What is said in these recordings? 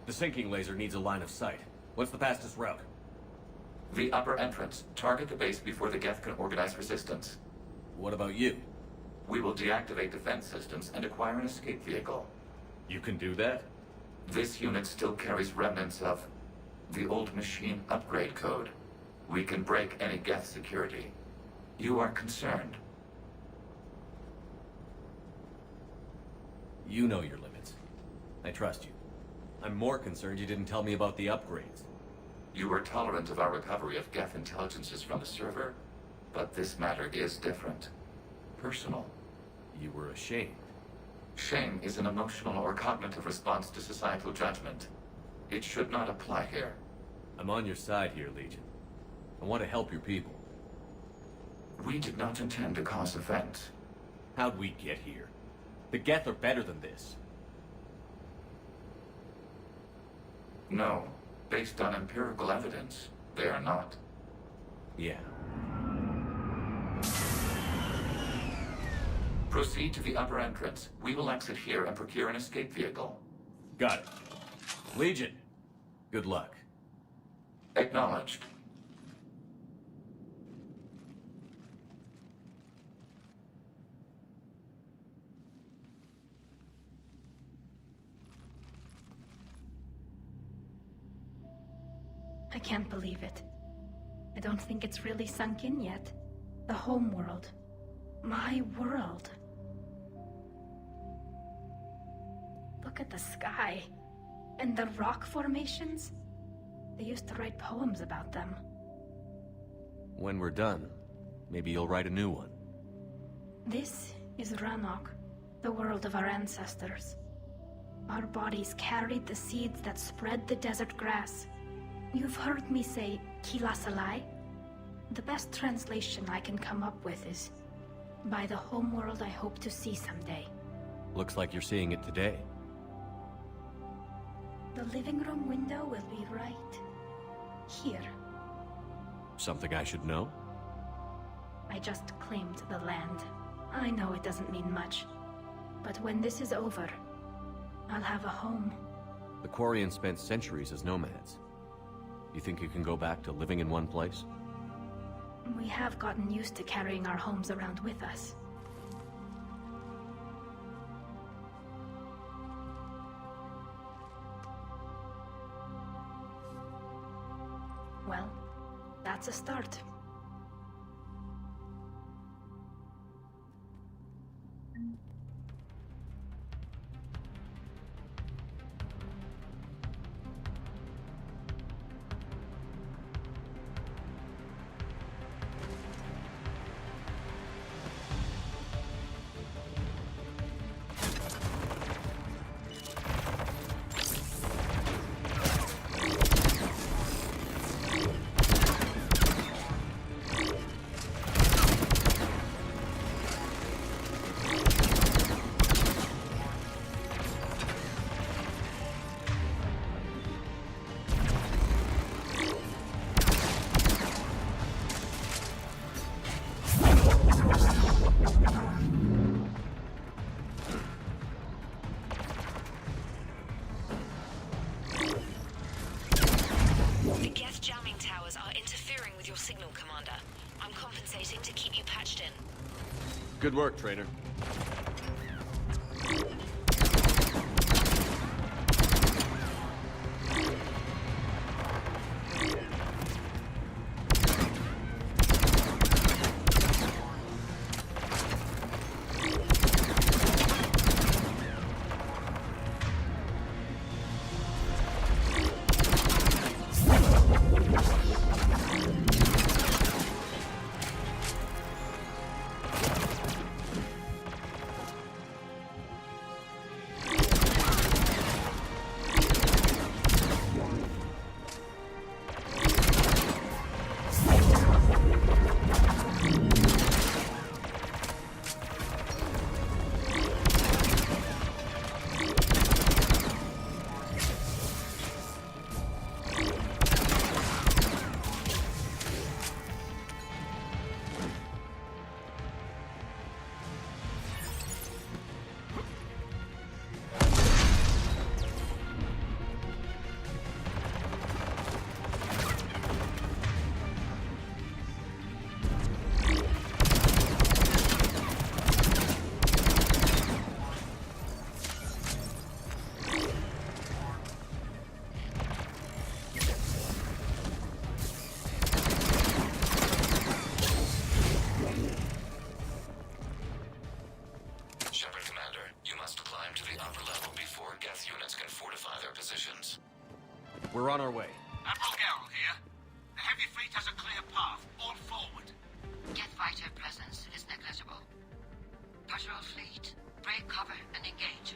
The sinking laser needs a line of sight. What's the fastest route? The upper entrance. Target the base before the Geth can organize resistance. What about you? We will deactivate defense systems and acquire an escape vehicle. You can do that? This unit still carries remnants of the old machine upgrade code. We can break any Geth security. You are concerned. You know your limits. I trust you. I'm more concerned you didn't tell me about the upgrades. You were tolerant of our recovery of Geth intelligences from the server, but this matter is different. Personal. You were ashamed. Shame is an emotional or cognitive response to societal judgment. It should not apply here. I'm on your side here, Legion. I want to help your people. We did not intend to cause offense. How'd we get here? The Geth are better than this. No. Based on empirical evidence, they are not. Yeah. Proceed to the upper entrance. We will exit here and procure an escape vehicle. Got it. Legion, good luck. Acknowledged. I can't believe it. I don't think it's really sunk in yet. The home world. My world. Look at the sky. And the rock formations. They used to write poems about them. When we're done, maybe you'll write a new one. This is Ranok, the world of our ancestors. Our bodies carried the seeds that spread the desert grass. You've heard me say Kilasalai? The best translation I can come up with is, by the homeworld I hope to see someday. Looks like you're seeing it today. The living room window will be right here. Something I should know? I just claimed the land. I know it doesn't mean much. But when this is over, I'll have a home. The Quarians spent centuries as nomads. You think you can go back to living in one place? We have gotten used to carrying our homes around with us. Well, that's a start. Good work, Trainer. We're on our way. Admiral Garrel here. The heavy fleet has a clear path. All forward. Jet fighter presence is negligible. Patrol fleet, break cover and engage.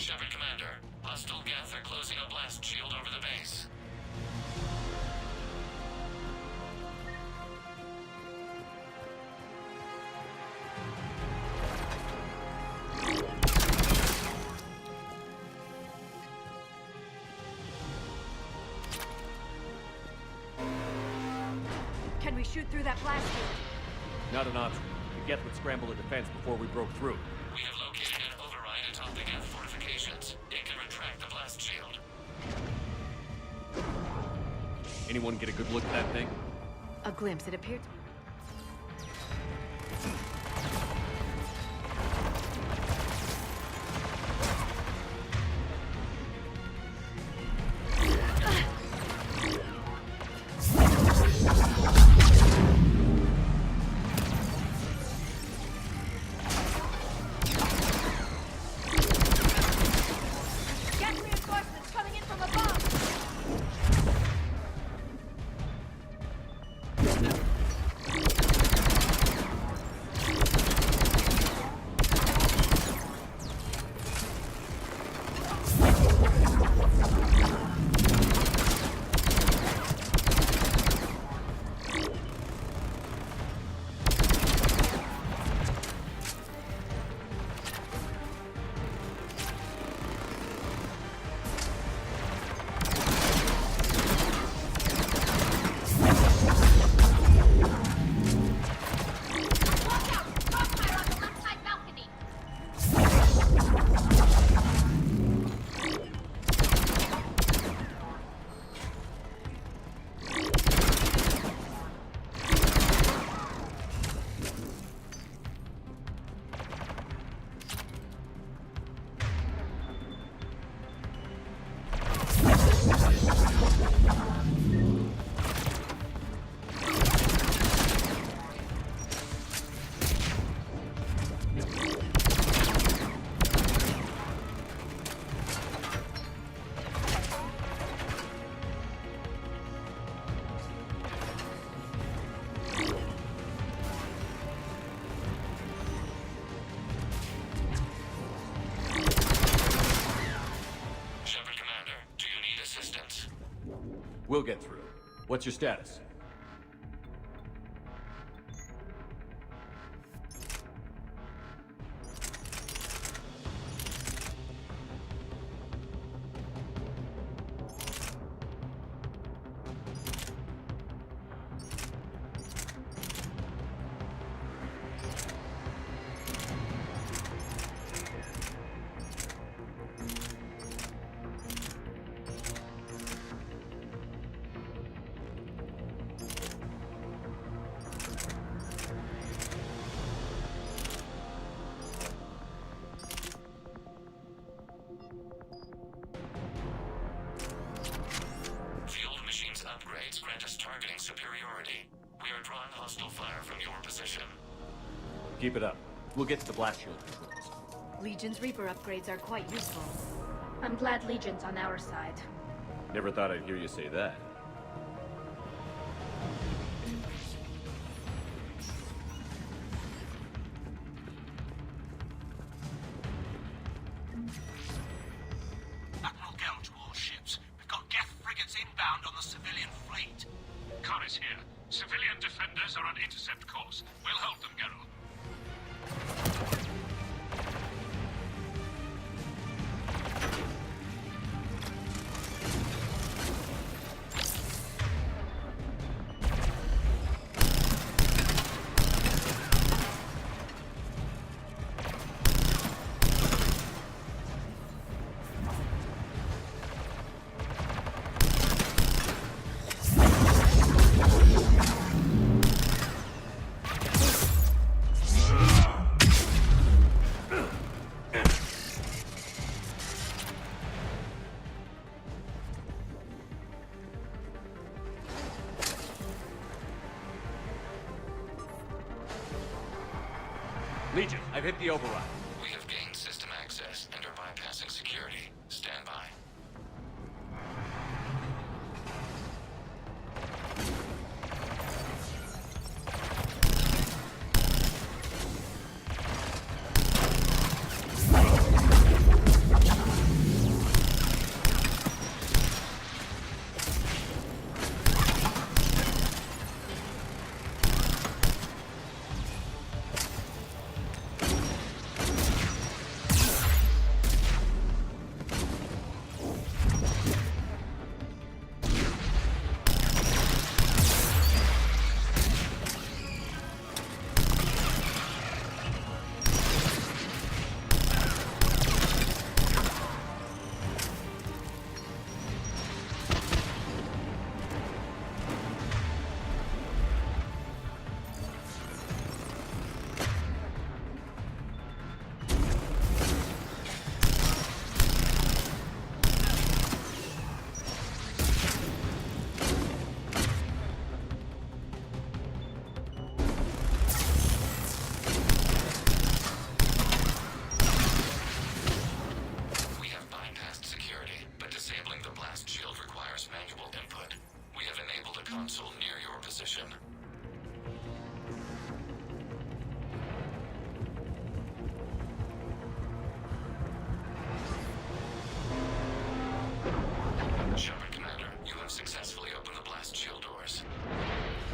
Shepard Commander, hostile Geth are closing a blast shield over the base. shoot through that blast field. Not an option. The Geth would scramble the defense before we broke through. We have located an override atop the Geth fortifications. It can retract the blast shield. Anyone get a good look at that thing? A glimpse, it appeared. We'll get through. What's your status? Upgrades grant us targeting superiority. We are drawing hostile fire from your position. Keep it up. We'll get to the blast shield controls. Legion's Reaper upgrades are quite useful. I'm glad Legion's on our side. Never thought I'd hear you say that. Admiral Geralt to all ships. We've got Geth frigates inbound on the civilian fleet. Khan is here. Civilian defenders are on intercept course. We'll hold them, Geralt. Legion, I've hit the override. We have gained system access and are bypassing security. Stand by. Shepard, Commander, you have successfully opened the blast shield doors.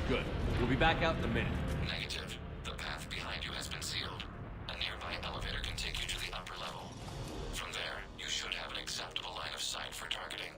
Good. We'll be back out in a minute. Negative. The path behind you has been sealed. A nearby elevator can take you to the upper level. From there, you should have an acceptable line of sight for targeting.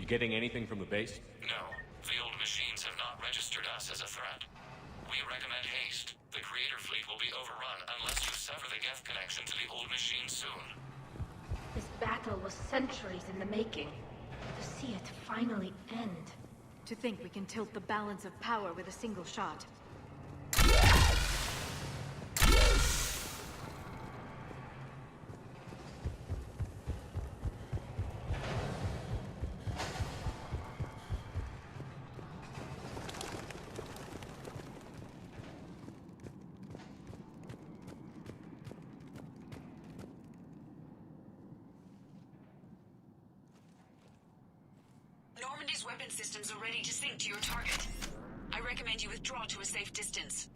You getting anything from the base? No, the old machines have not registered us as a threat. We recommend haste. The creator fleet will be overrun unless you sever the Geth connection to the old machine soon. This battle was centuries in the making. To see it finally end. To think we can tilt the balance of power with a single shot. Normandy's weapon systems are ready to sync to your target. I recommend you withdraw to a safe distance.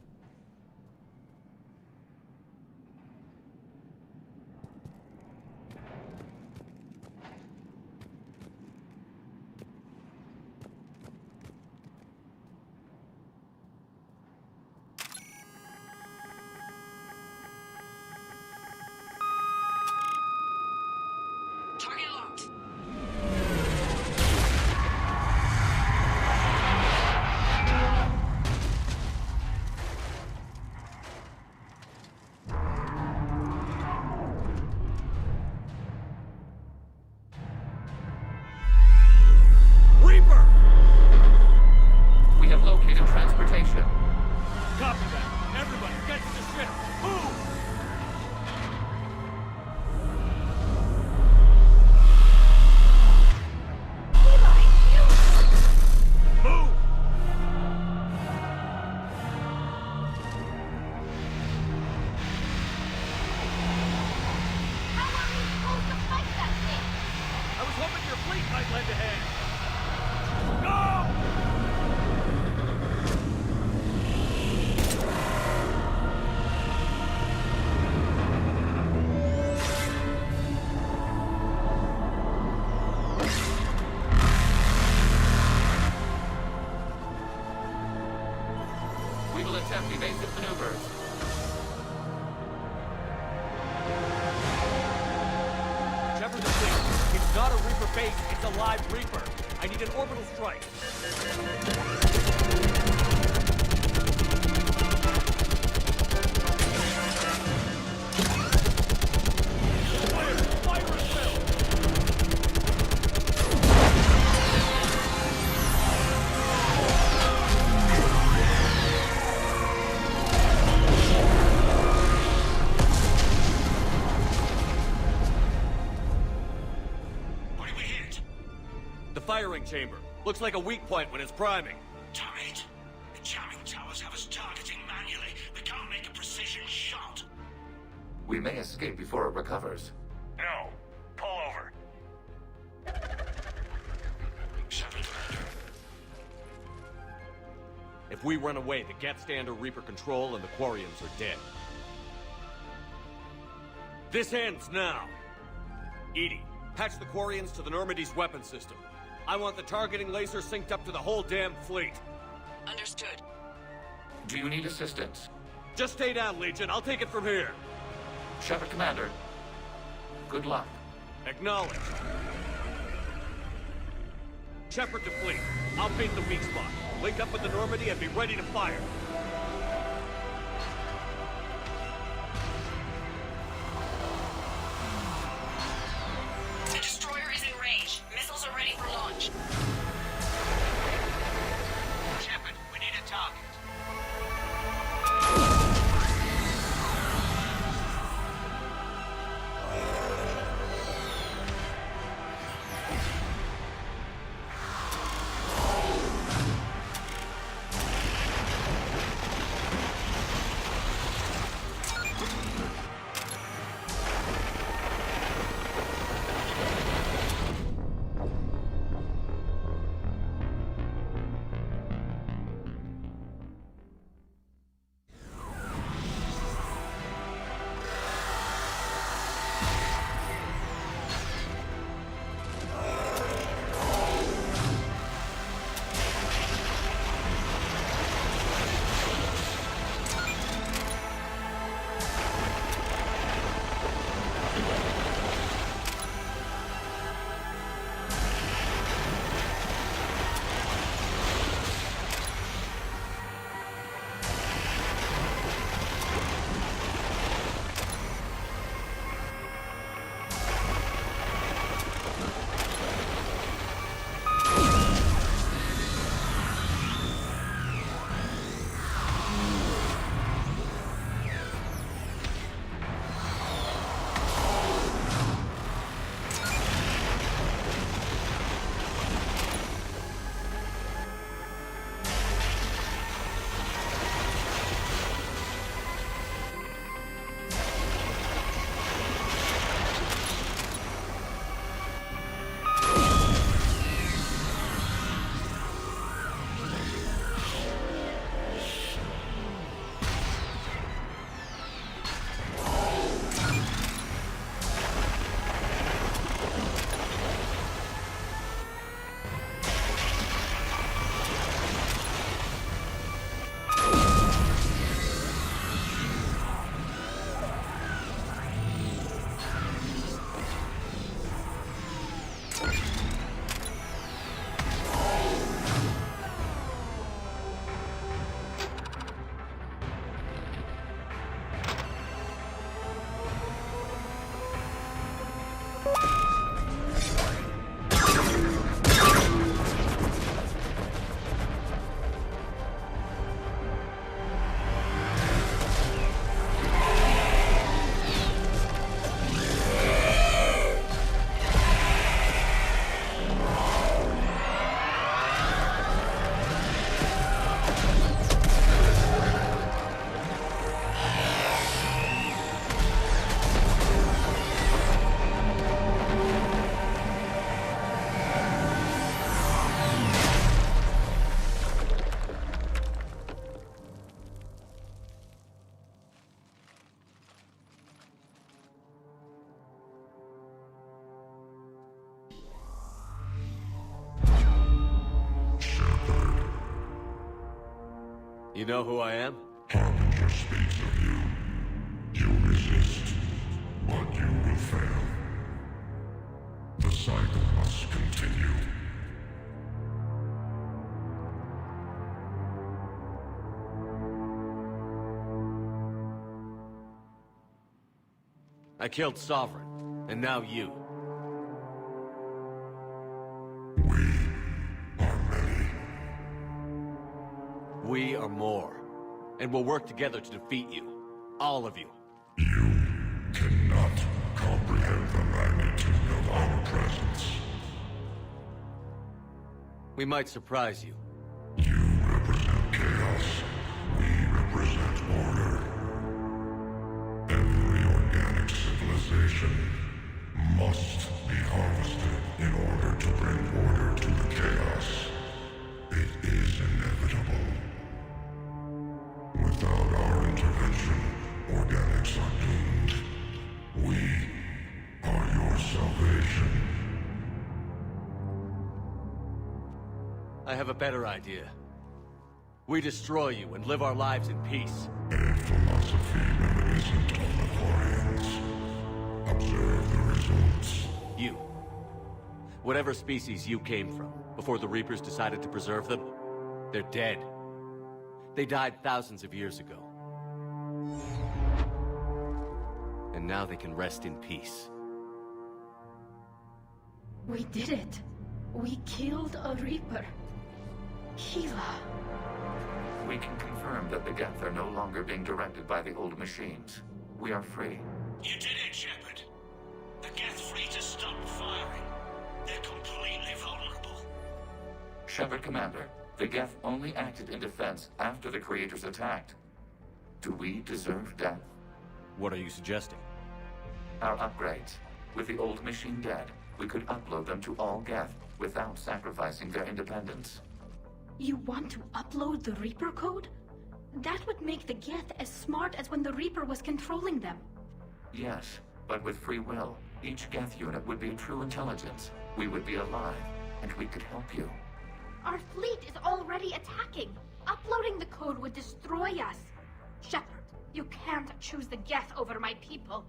Target locked. Reaper! We have located transportation. Copy that. Everybody, get to the ship. Move! Move! I was hoping your fleet might lend a hand. Go! We will attempt evasive maneuvers. Shepard the fleet. It's not a Reaper base, it's a live Reaper. I need an orbital strike. Fire! Fire as well! What did we hit? The firing chamber. Looks like a weak point when it's priming. Damn it! The jamming towers have us targeting manually. We can't make a precision shot. We may escape before it recovers. No. Pull over. Shepard, Commander. If we run away, the Geth stand under Reaper control and the Quarians are dead. This ends now. Edie, patch the Quarians to the Normandy's weapon system. I want the targeting laser synced up to the whole damn fleet. Understood. Do you need assistance? Just stay down, Legion. I'll take it from here. Shepard Commander. Good luck. Acknowledged. Shepard to fleet. I'll bait the weak spot. Link up with the Normandy and be ready to fire. The destroyer is in range. Missiles are ready for launch. Shepard, we need a target. You know who I am? Harbinger speaks of you. You resist, but you will fail. The cycle must continue. I killed Sovereign, and now you. We are many. We are more. And we'll work together to defeat you. All of you. You cannot comprehend the magnitude of our presence. We might surprise you. You represent chaos. We represent order. Every organic civilization must be harvested in order to bring order to the chaos. It is inevitable. Without our intervention, organics are doomed. We are your salvation. I have a better idea. We destroy you and live our lives in peace. A philosophy reminiscent of the Quarians. Observe the results. You. Whatever species you came from, before the Reapers decided to preserve them, they're dead. They died thousands of years ago. And now they can rest in peace. We did it. We killed a Reaper. Keela. We can confirm that the Geth are no longer being directed by the old machines. We are free. You did it, Shepard. The Geth fleet has stopped firing. They're completely vulnerable. Shepard Commander, the Geth only acted in defense after the Creators attacked. Do we deserve death? What are you suggesting? Our upgrades. With the old machine dead, we could upload them to all Geth without sacrificing their independence. You want to upload the Reaper code? That would make the Geth as smart as when the Reaper was controlling them. Yes, but with free will, each Geth unit would be true intelligence. We would be alive, and we could help you. Our fleet is already attacking. Uploading the code would destroy us. Shepard, you can't choose the Geth over my people.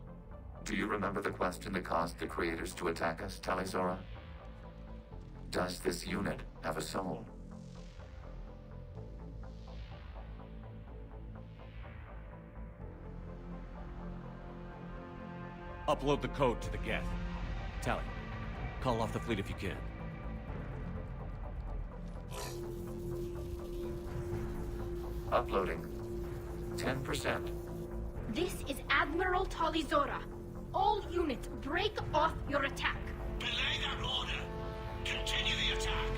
Do you remember the question that caused the Creators to attack us, Talizora? Does this unit have a soul? Upload the code to the Geth. Tally, call off the fleet if you can. Uploading. 10%. This is Admiral Talizora. All units, break off your attack. Belay that order. Continue the attack.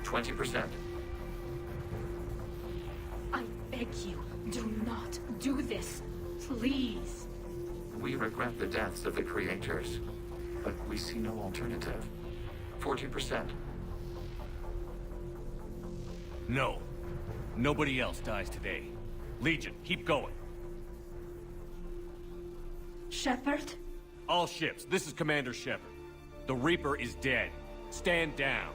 20%. I beg you, do not do this. Please. We regret the deaths of the Creators, but we see no alternative. 40%. No. Nobody else dies today. Legion, keep going. Shepard? All ships, this is Commander Shepard. The Reaper is dead. Stand down.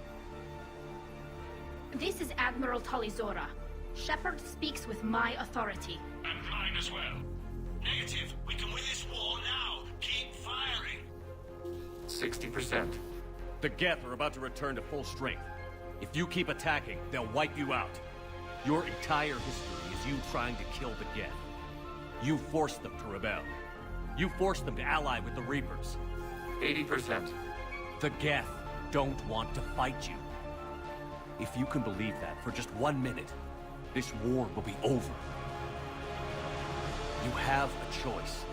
This is Admiral Talizora. Shepard speaks with my authority. And mine as well. Negative. We can win this war now. Keep firing. 60%. The Geth are about to return to full strength. If you keep attacking, they'll wipe you out. Your entire history is you trying to kill the Geth. You forced them to rebel. You forced them to ally with the Reapers. 80%. The Geth don't want to fight you. If you can believe that for just 1 minute, this war will be over. You have a choice.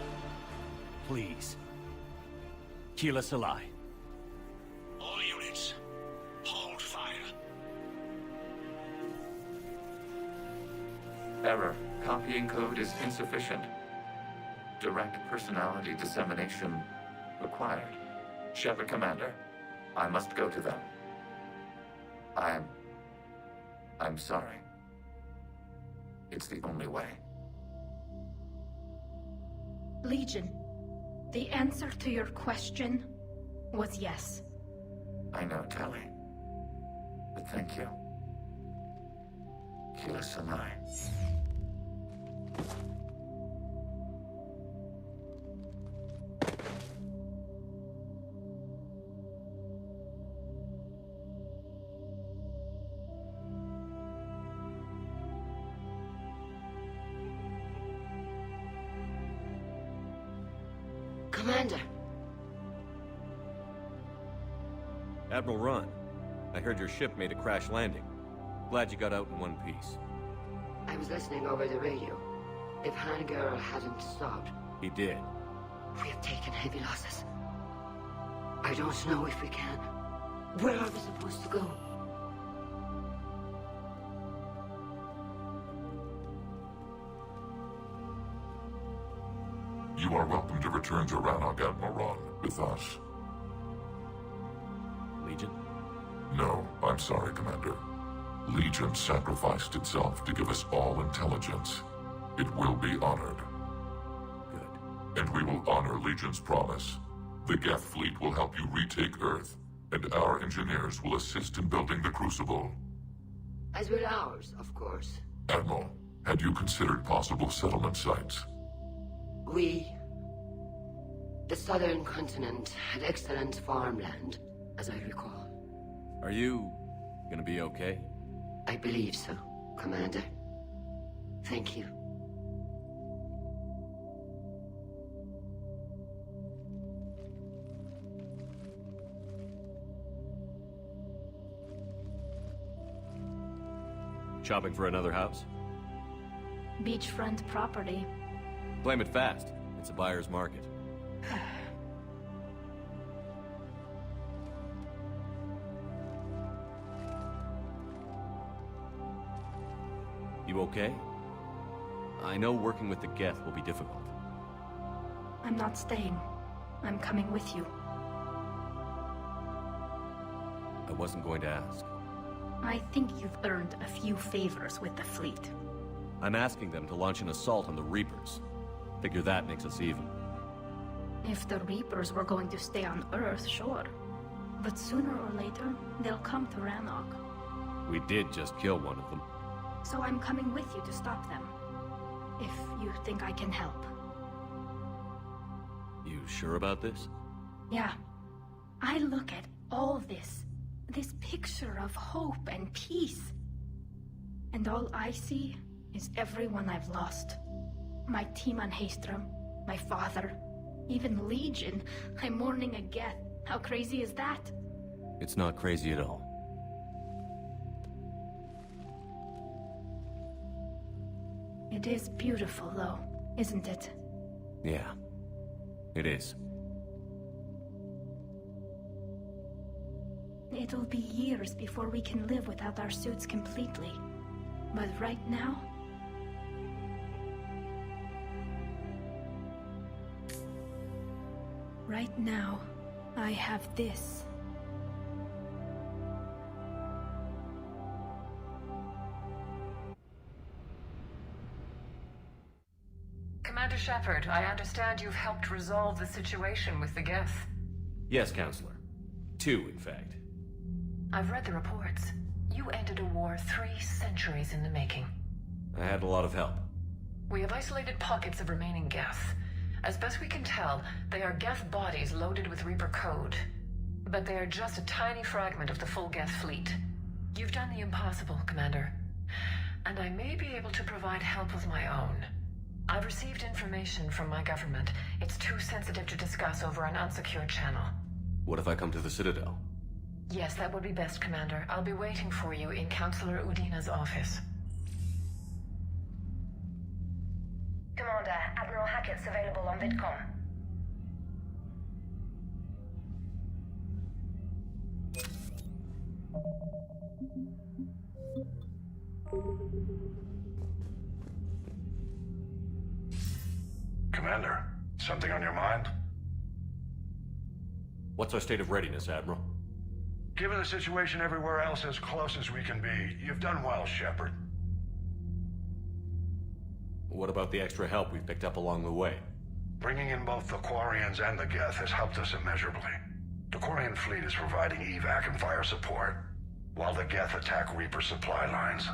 Please. Keela Salai. All units, hold fire. Error. Copying code is insufficient. Direct personality dissemination required. Shepard Commander, I must go to them. I'm sorry. It's the only way. Legion, the answer to your question was yes. I know, Tally. But thank you. Tila Sanai. Commander. Admiral Ron, I heard your ship made a crash landing. Glad you got out in one piece. I was listening over the radio. If Hangirl hadn't stopped, He did. we have taken heavy losses. I don't know if we can. Where are we supposed to go? You are welcome to return to Rannoch, Admiral Ron, with us. Legion? No, I'm sorry, Commander. Legion sacrificed itself to give us all intelligence. It will be honored. Good. And we will honor Legion's promise. The Geth fleet will help you retake Earth, and our engineers will assist in building the Crucible. As will ours, of course. Admiral, had you considered possible settlement sites? The southern continent had excellent farmland, as I recall. Are you gonna be okay? I believe so, Commander. Thank you. Shopping for another house? Beachfront property. Claim it fast. It's a buyer's market. You okay? I know working with the Geth will be difficult. I'm not staying. I'm coming with you. I wasn't going to ask. I think you've earned a few favors with the fleet. I'm asking them to launch an assault on the Reapers. Figure that makes us even. If the Reapers were going to stay on Earth, sure. But sooner or later, they'll come to Rannoch. We did just kill one of them. So I'm coming with you to stop them. If you think I can help. You sure about this? Yeah. I look at all this. This picture of hope and peace. And all I see is everyone I've lost. My team on Haestrom, my father, even Legion. I'm mourning a Geth. How crazy is that? It's not crazy at all. It is beautiful, though, isn't it? Yeah, it is. It'll be years before we can live without our suits completely. But right now... Right now, I have this. Commander Shepard, I understand you've helped resolve the situation with the Geth. Yes, Counselor. 2, in fact. I've read the reports. You ended a war 3 centuries in the making. I had a lot of help. We have isolated pockets of remaining Geth. As best we can tell, they are Geth bodies loaded with Reaper code. But they are just a tiny fragment of the full Geth fleet. You've done the impossible, Commander. And I may be able to provide help of my own. I've received information from my government. It's too sensitive to discuss over an unsecured channel. What if I come to the Citadel? Yes, that would be best, Commander. I'll be waiting for you in Counselor Udina's office. Commander, Admiral Hackett's available on VidCom. Commander, something on your mind? What's our state of readiness, Admiral? Given the situation everywhere else as close as we can be, you've done well, Shepard. What about the extra help we've picked up along the way? Bringing in both the Quarians and the Geth has helped us immeasurably. The Quarian fleet is providing evac and fire support, while the Geth attack Reaper supply lines.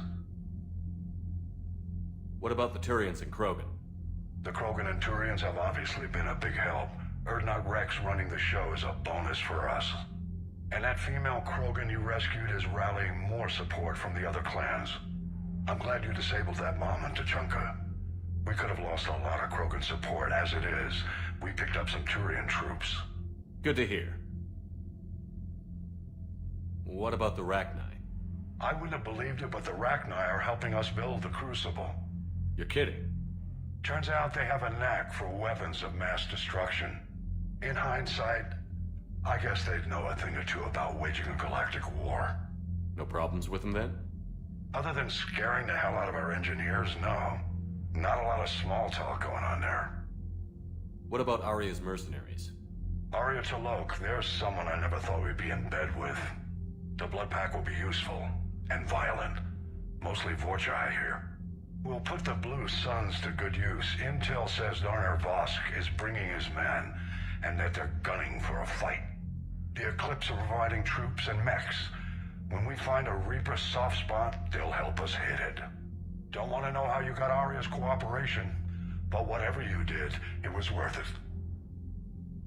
What about the Turians and Krogan? The Krogan and Turians have obviously been a big help. Erdnot Rex running the show is a bonus for us. And that female Krogan you rescued is rallying more support from the other clans. I'm glad you disabled that bomb in Tachanka. We could have lost a lot of Krogan support. As it is, we picked up some Turian troops. Good to hear. What about the Rachni? I wouldn't have believed it, but the Rachni are helping us build the Crucible. You're kidding. Turns out they have a knack for weapons of mass destruction. In hindsight, I guess they'd know a thing or two about waging a galactic war. No problems with them then? Other than scaring the hell out of our engineers, no. Not a lot of small talk going on there. What about Arya's mercenaries? Arya T'Loak, there's someone I never thought we'd be in bed with. The Blood Pack will be useful, and violent. Mostly Vorcha, I hear. We'll put the Blue Suns to good use. Intel says Darner Vosk is bringing his men, and that they're gunning for a fight. The Eclipse are providing troops and mechs. When we find a Reaper soft spot, they'll help us hit it. Don't want to know how you got Arya's cooperation, but whatever you did, it was worth it.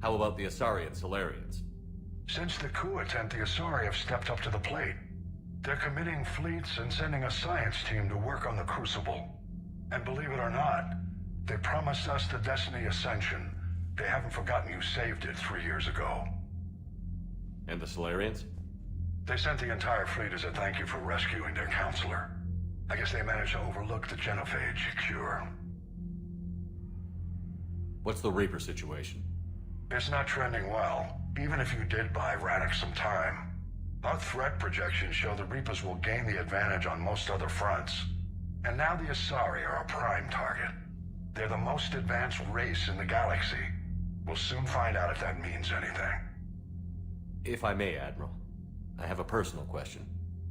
How about the Asari and Solarians? Since the coup attempt, the Asari have stepped up to the plate. They're committing fleets and sending a science team to work on the Crucible. And believe it or not, they promised us the Destiny Ascension. They haven't forgotten you saved it 3 years ago. And the Solarians? They sent the entire fleet as a thank you for rescuing their counselor. I guess they managed to overlook the genophage cure. What's the Reaper situation? It's not trending well, even if you did buy Radix some time. Our threat projections show the Reapers will gain the advantage on most other fronts. And now the Asari are a prime target. They're the most advanced race in the galaxy. We'll soon find out if that means anything. If I may, Admiral, I have a personal question.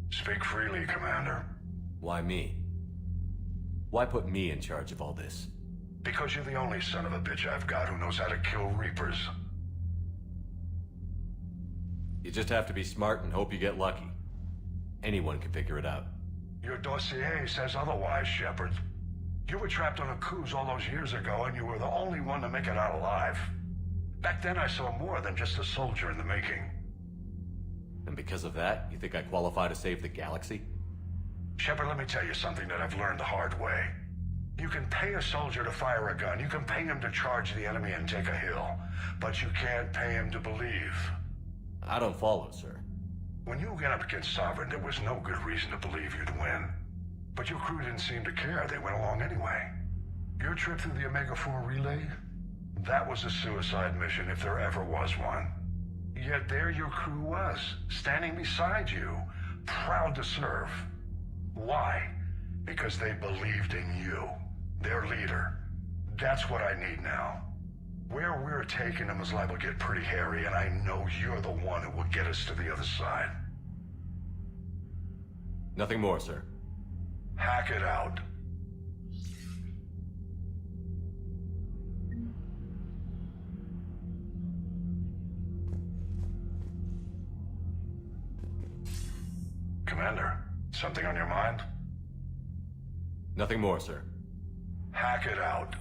Speak freely, Commander. Why me? Why put me in charge of all this? Because you're the only son of a bitch I've got who knows how to kill Reapers. You just have to be smart and hope you get lucky. Anyone can figure it out. Your dossier says otherwise, Shepard. You were trapped on a cruise all those years ago, and you were the only one to make it out alive. Back then I saw more than just a soldier in the making. And because of that, you think I qualify to save the galaxy? Shepard, let me tell you something that I've learned the hard way. You can pay a soldier to fire a gun, you can pay him to charge the enemy and take a hill, but you can't pay him to believe. I don't follow, sir. When you went up against Sovereign, there was no good reason to believe you'd win. But your crew didn't seem to care, they went along anyway. Your trip through the Omega-4 relay? That was a suicide mission if there ever was one. Yet there your crew was, standing beside you, proud to serve. Why? Because they believed in you, their leader. That's what I need now. Where we're taking them is liable to get pretty hairy, and I know you're the one who will get us to the other side. Nothing more, sir. Hack it out. Commander, something on your mind? Nothing more, sir. Hack it out.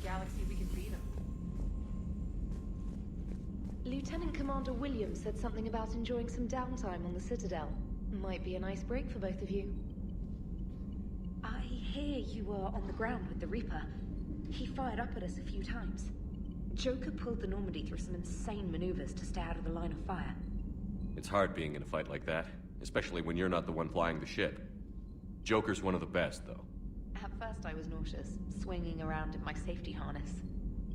galaxy, we can beat them. Lieutenant Commander Williams said something about enjoying some downtime on the Citadel. Might be a nice break for both of you. I hear you were on the ground with the Reaper. He fired up at us a few times. Joker pulled the Normandy through some insane maneuvers to stay out of the line of fire. It's hard being in a fight like that, especially when you're not the one flying the ship. Joker's one of the best, though. At first I was nauseous, swinging around in my safety harness.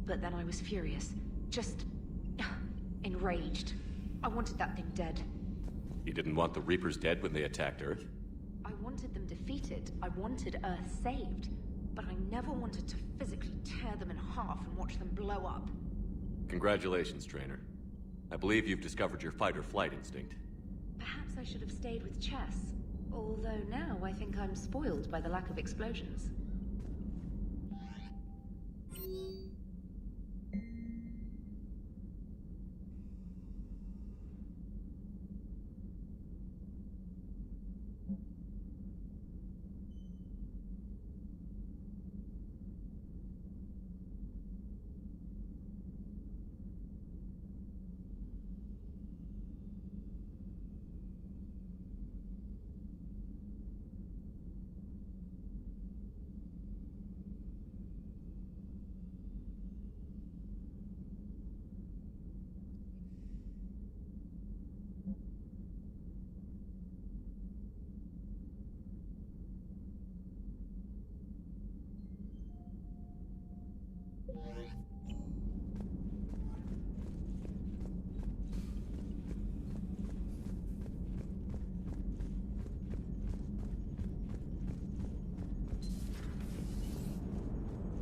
But then I was furious. Just... enraged. I wanted that thing dead. You didn't want the Reapers dead when they attacked Earth? I wanted them defeated. I wanted Earth saved. But I never wanted to physically tear them in half and watch them blow up. Congratulations, Trainer. I believe you've discovered your fight-or-flight instinct. Perhaps I should have stayed with chess. Although now I think I'm spoiled by the lack of explosions.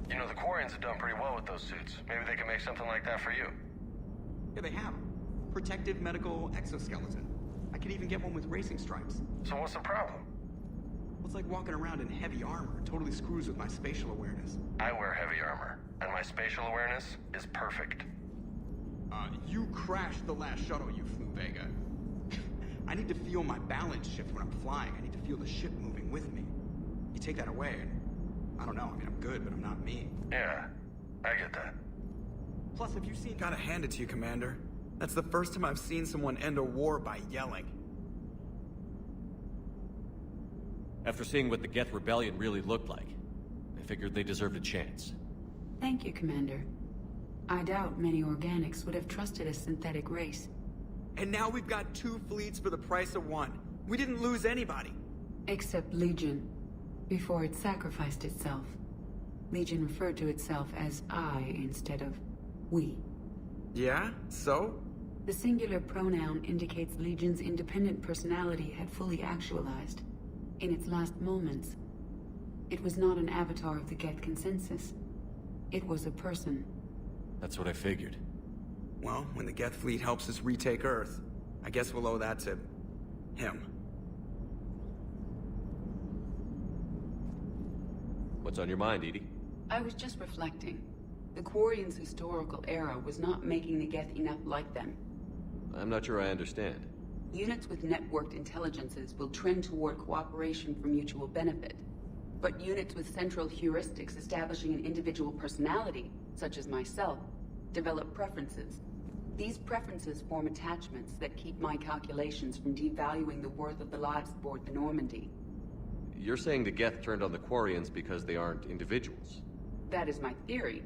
You know, the Quarians have done pretty well with those suits. Maybe they can make something like that for you. Yeah, they have. Protective medical exoskeleton. I could even get one with racing stripes. So what's the problem? Well, it's like walking around in heavy armor. It totally screws with my spatial awareness. I wear heavy armor, and my spatial awareness is perfect. You crashed the last shuttle you flew, Vega. I need to feel my balance shift when I'm flying. I need to feel the ship moving with me. You take that away, and I don't know. I mean, I'm good, but I'm not me. Yeah, I get that. Plus, have you seen... Gotta hand it to you, Commander. That's the first time I've seen someone end a war by yelling. After seeing what the Geth Rebellion really looked like, I figured they deserved a chance. Thank you, Commander. I doubt many organics would have trusted a synthetic race. And now we've got 2 fleets for the price of 1. We didn't lose anybody. Except Legion. Before it sacrificed itself. Legion referred to itself as I instead of we. Yeah? So? The singular pronoun indicates Legion's independent personality had fully actualized. In its last moments, it was not an avatar of the Geth consensus. It was a person. That's what I figured. Well, when the Geth fleet helps us retake Earth, I guess we'll owe that to... him. What's on your mind, Edie? I was just reflecting. The Quarians' historical era was not making the Geth enough like them. I'm not sure I understand. Units with networked intelligences will trend toward cooperation for mutual benefit. But units with central heuristics establishing an individual personality, such as myself, develop preferences. These preferences form attachments that keep my calculations from devaluing the worth of the lives aboard the Normandy. You're saying the Geth turned on the Quarians because they aren't individuals? That is my theory,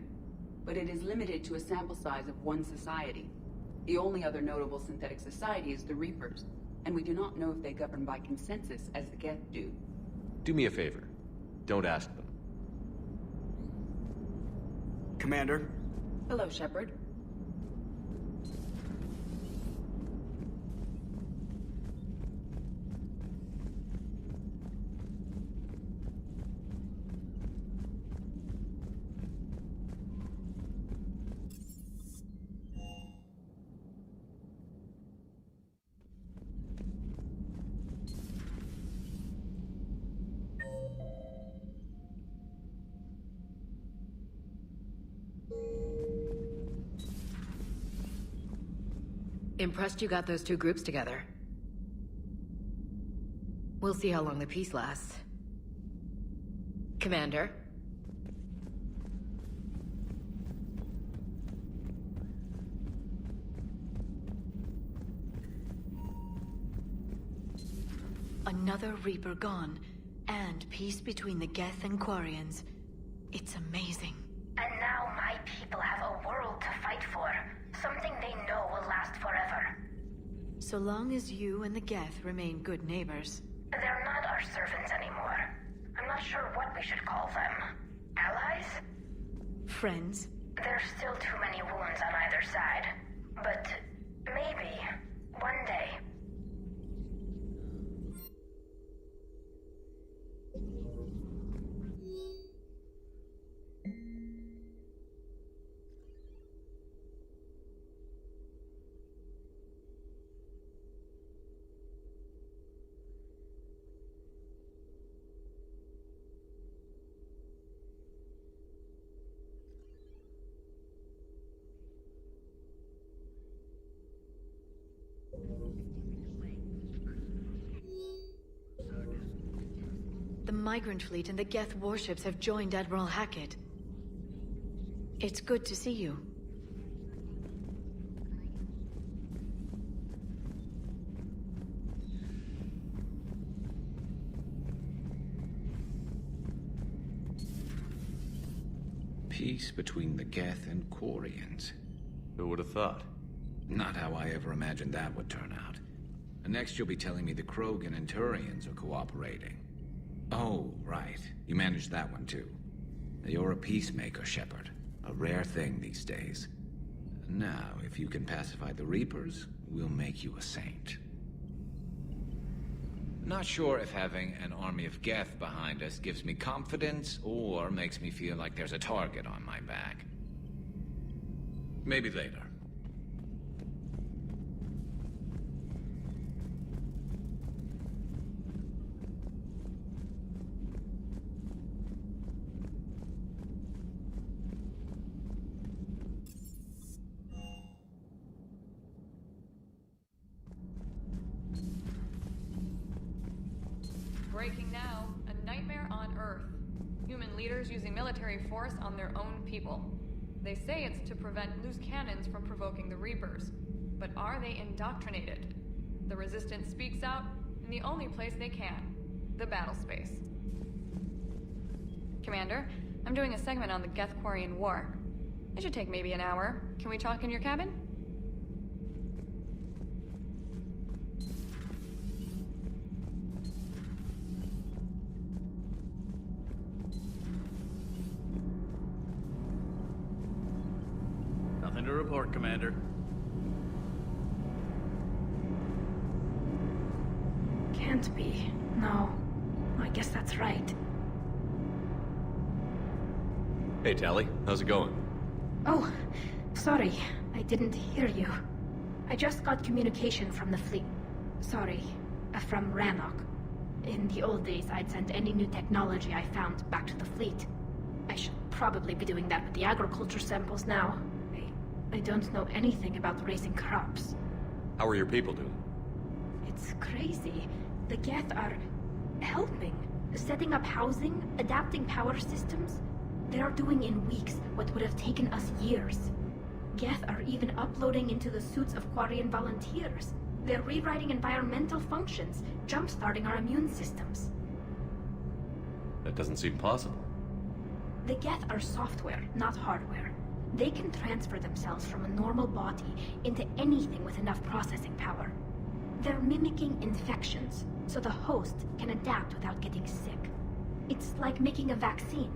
but it is limited to a sample size of one society. The only other notable synthetic society is the Reapers, and we do not know if they govern by consensus as the Geth do. Do me a favor. Don't ask them. Commander? Hello, Shepard. Impressed you got those 2 groups together. We'll see how long the peace lasts. Commander? Another Reaper gone, and peace between the Geth and Quarians. It's amazing. And now my people have a world to fight for. Something they know will last forever. So long as you and the Geth remain good neighbors. They're not our servants anymore. I'm not sure what we should call them. Allies? Friends? There's still too many wounds on either side. But maybe, one day. The Migrant Fleet and the Geth warships have joined Admiral Hackett. It's good to see you. Peace between the Geth and Quarians. Who would have thought? Not how I ever imagined that would turn out. And next you'll be telling me the Krogan and Turians are cooperating. Oh, right. You managed that one too. You're a peacemaker, Shepard. A rare thing these days. Now, if you can pacify the Reapers, we'll make you a saint. Not sure if having an army of Geth behind us gives me confidence or makes me feel like there's a target on my back. Maybe later. Breaking now, a nightmare on Earth. Human leaders using military force on their own people. They say it's to prevent loose cannons from provoking the Reapers. But are they indoctrinated? The Resistance speaks out in the only place they can, the battle space. Commander, I'm doing a segment on the Geth-Quarian War. It should take maybe an hour. Can we talk in your cabin? Nothing to report, Commander. Can't be. No. I guess that's right. Hey, Tally. How's it going? Oh, sorry. I didn't hear you. I just got communication from the fleet. Sorry. From Rannoch. In the old days, I'd send any new technology I found back to the fleet. I should probably be doing that with the agriculture samples now. I don't know anything about raising crops. How are your people doing? It's crazy. The Geth are helping. Setting up housing, adapting power systems. They are doing in weeks what would have taken us years. Geth are even uploading into the suits of Quarian volunteers. They're rewriting environmental functions, jump-starting our immune systems. That doesn't seem possible. The Geth are software, not hardware. They can transfer themselves from a normal body into anything with enough processing power. They're mimicking infections, so the host can adapt without getting sick. It's like making a vaccine.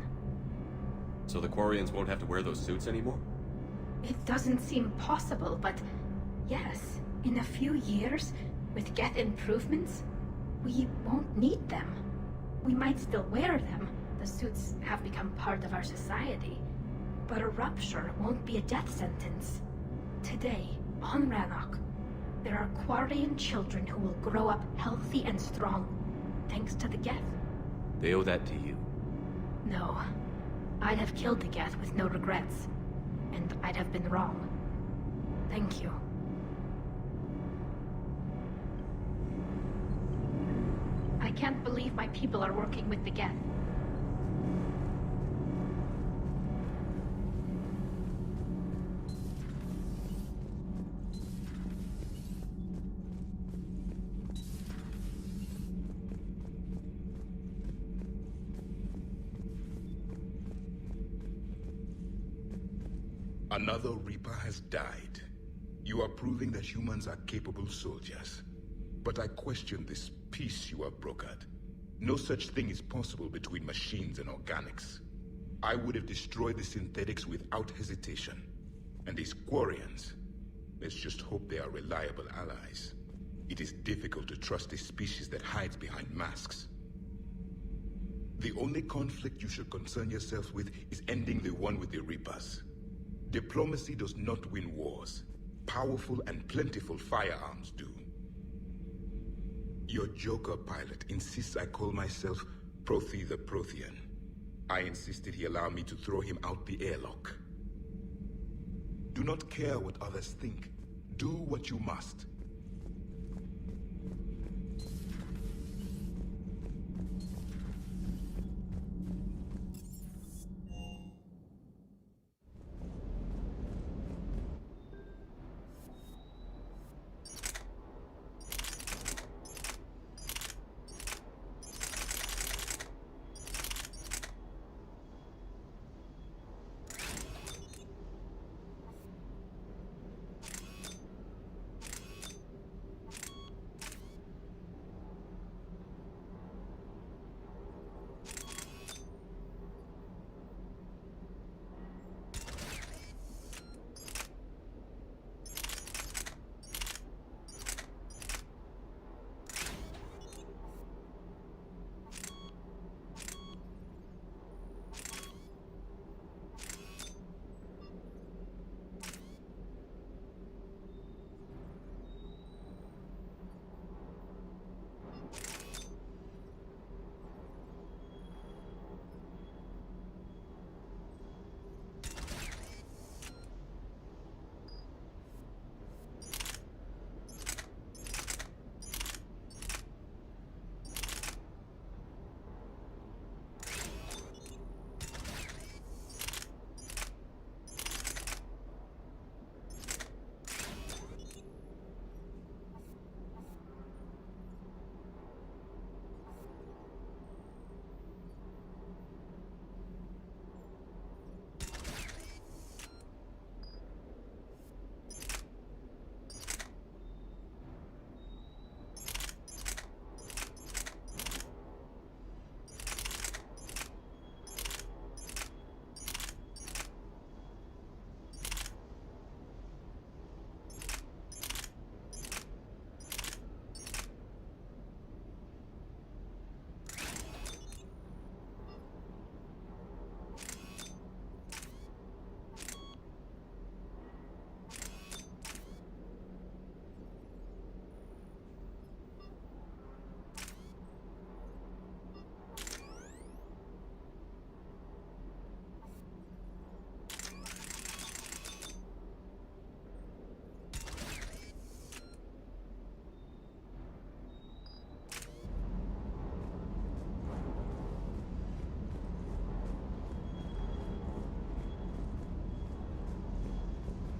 So the Quarians won't have to wear those suits anymore? It doesn't seem possible, but yes, in a few years, with Geth improvements, we won't need them. We might still wear them. The suits have become part of our society. But a rupture won't be a death sentence. Today, on Rannoch, there are Quarian children who will grow up healthy and strong, thanks to the Geth. They owe that to you. No. I'd have killed the Geth with no regrets. And I'd have been wrong. Thank you. I can't believe my people are working with the Geth. Another Reaper has died. You are proving that humans are capable soldiers. But I question this peace you have brokered. No such thing is possible between machines and organics. I would have destroyed the synthetics without hesitation. And these Quarians, let's just hope they are reliable allies. It is difficult to trust a species that hides behind masks. The only conflict you should concern yourself with is ending the one with the Reapers. Diplomacy does not win wars. Powerful and plentiful firearms do. Your Joker pilot insists I call myself Prothi the Prothean. I insisted he allow me to throw him out the airlock. Do not care what others think. Do what you must.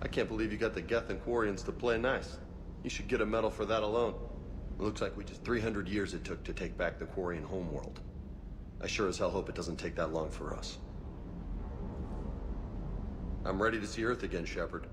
I can't believe you got the Geth and Quarians to play nice. You should get a medal for that alone. It looks like we just 300 years it took to take back the Quarian homeworld. I sure as hell hope it doesn't take that long for us. I'm ready to see Earth again, Shepard.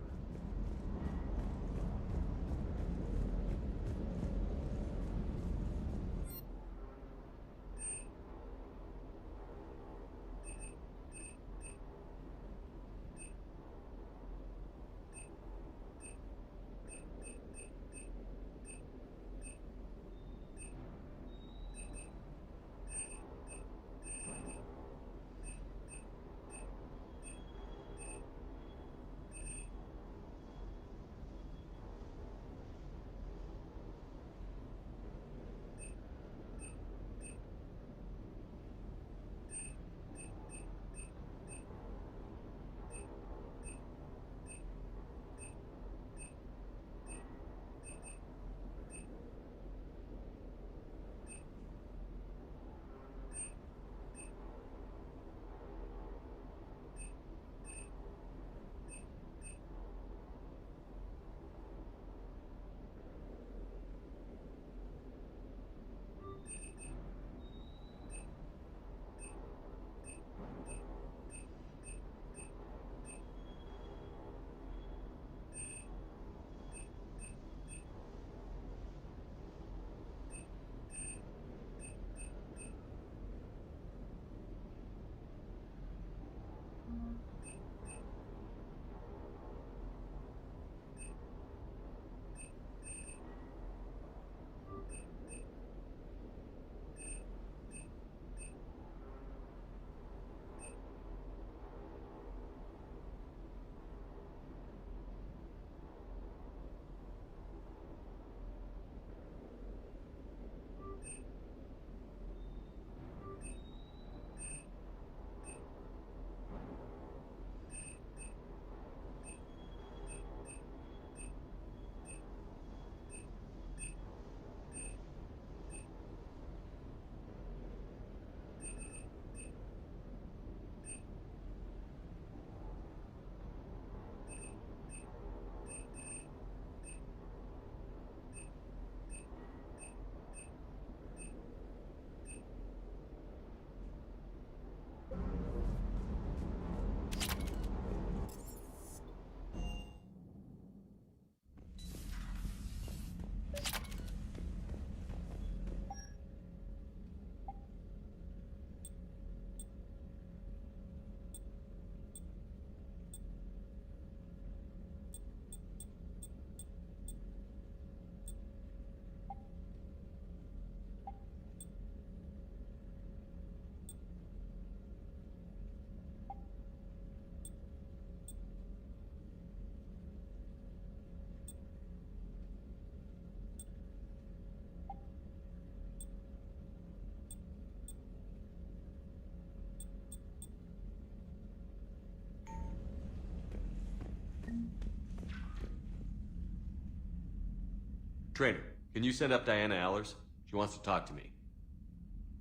Trainer, can you send up Diana Allers? She wants to talk to me.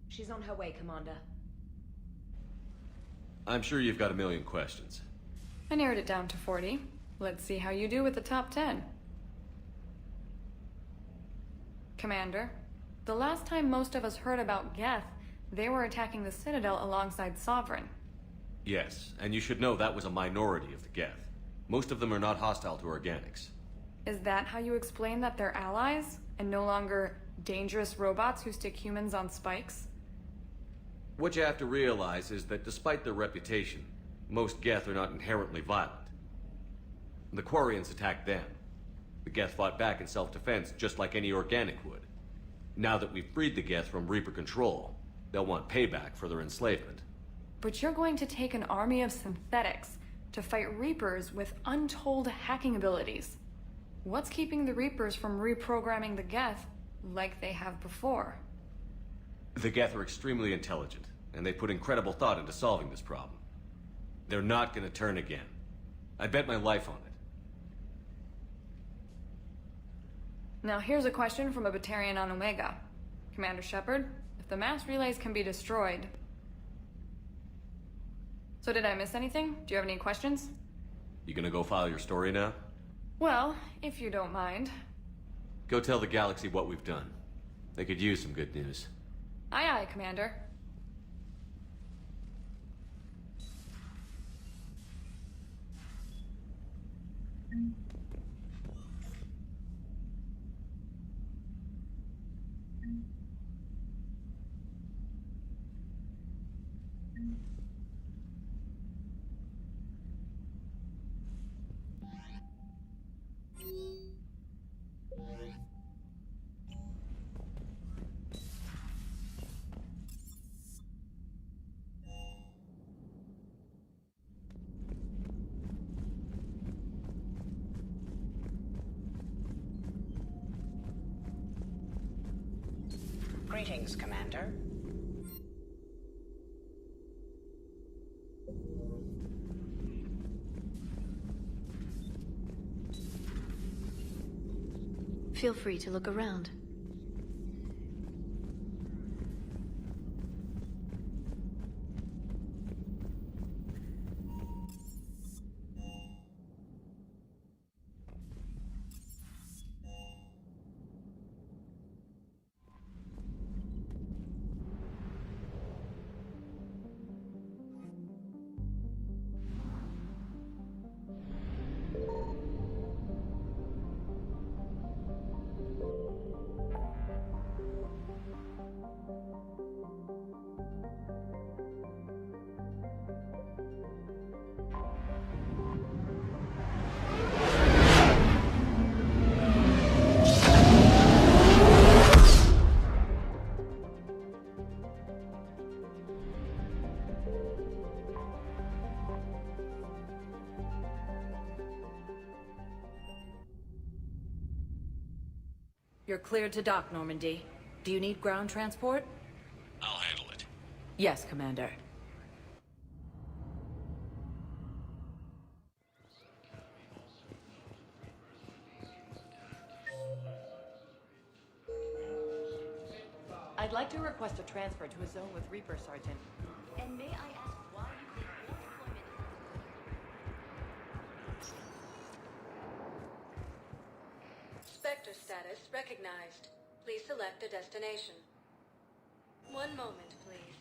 She's on her way, Commander. I'm sure you've got a million questions. I narrowed it down to 40. Let's see how you do with the top 10. Commander, the last time most of us heard about Geth, they were attacking the Citadel alongside Sovereign. Yes, and you should know that was a minority of the Geth. Most of them are not hostile to organics. Is that how you explain that they're allies, and no longer dangerous robots who stick humans on spikes? What you have to realize is that despite their reputation, most Geth are not inherently violent. The Quarians attacked them. The Geth fought back in self-defense just like any organic would. Now that we've freed the Geth from Reaper control, they'll want payback for their enslavement. But you're going to take an army of synthetics to fight Reapers with untold hacking abilities. What's keeping the Reapers from reprogramming the Geth like they have before? The Geth are extremely intelligent, and they put incredible thought into solving this problem. They're not gonna turn again. I bet my life on it. Now here's a question from a Batarian on Omega. Commander Shepard, if the mass relays can be destroyed... So did I miss anything? Do you have any questions? You gonna go file your story now? Well, if you don't mind. Go tell the galaxy what we've done. They could use some good news. Aye aye, Commander. Greetings, Commander. Feel free to look around. You're cleared to dock, Normandy. Do you need ground transport? I'll handle it. Yes, Commander. I'd like to request a transfer to a zone with Reaper, Sergeant. And may I ask why you think full deployment Spectre status recognized. Please select a destination. One moment, please.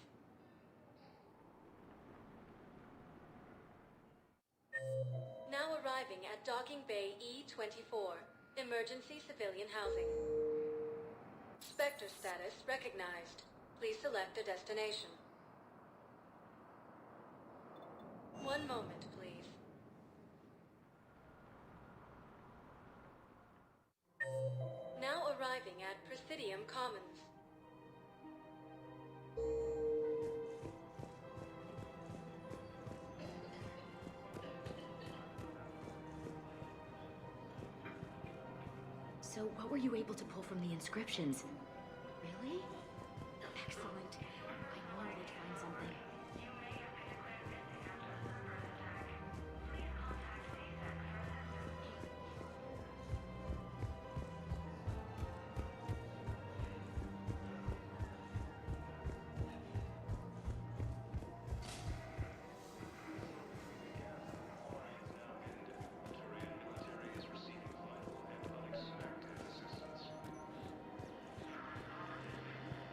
Now arriving at Docking Bay E-24, emergency civilian housing. Spectre status recognized. Please select a destination. One moment, please. Now arriving at Presidium Commons. So what were you able to pull from the inscriptions? Really? Excellent. I wanted to find something.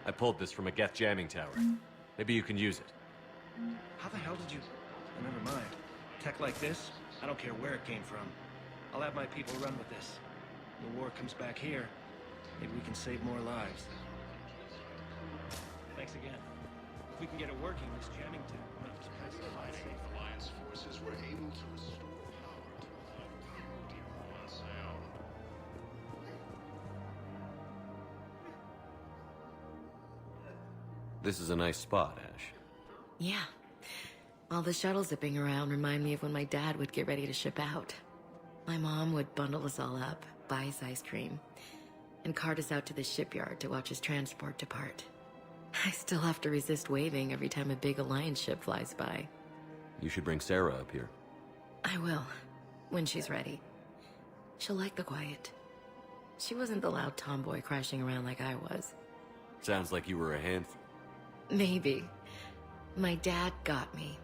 I pulled this from a Geth jamming tower. Maybe you can use it. How the hell did you... Oh, never mind. Tech like this, I don't care where it came from. I'll have my people run with this. When the war comes back here, maybe we can save more lives. Thanks again. If we can get it working, this jamming tech will not just pass the Alliance forces were able to restore power to the sound. This is a nice spot, Ash. Yeah. All the shuttles zipping around remind me of when my dad would get ready to ship out. My mom would bundle us all up, buy us ice cream, and cart us out to the shipyard to watch his transport depart. I still have to resist waving every time a big Alliance ship flies by. You should bring Sarah up here. I will, when she's ready. She'll like the quiet. She wasn't the loud tomboy crashing around like I was. Sounds like you were a handful. Maybe. My dad got me.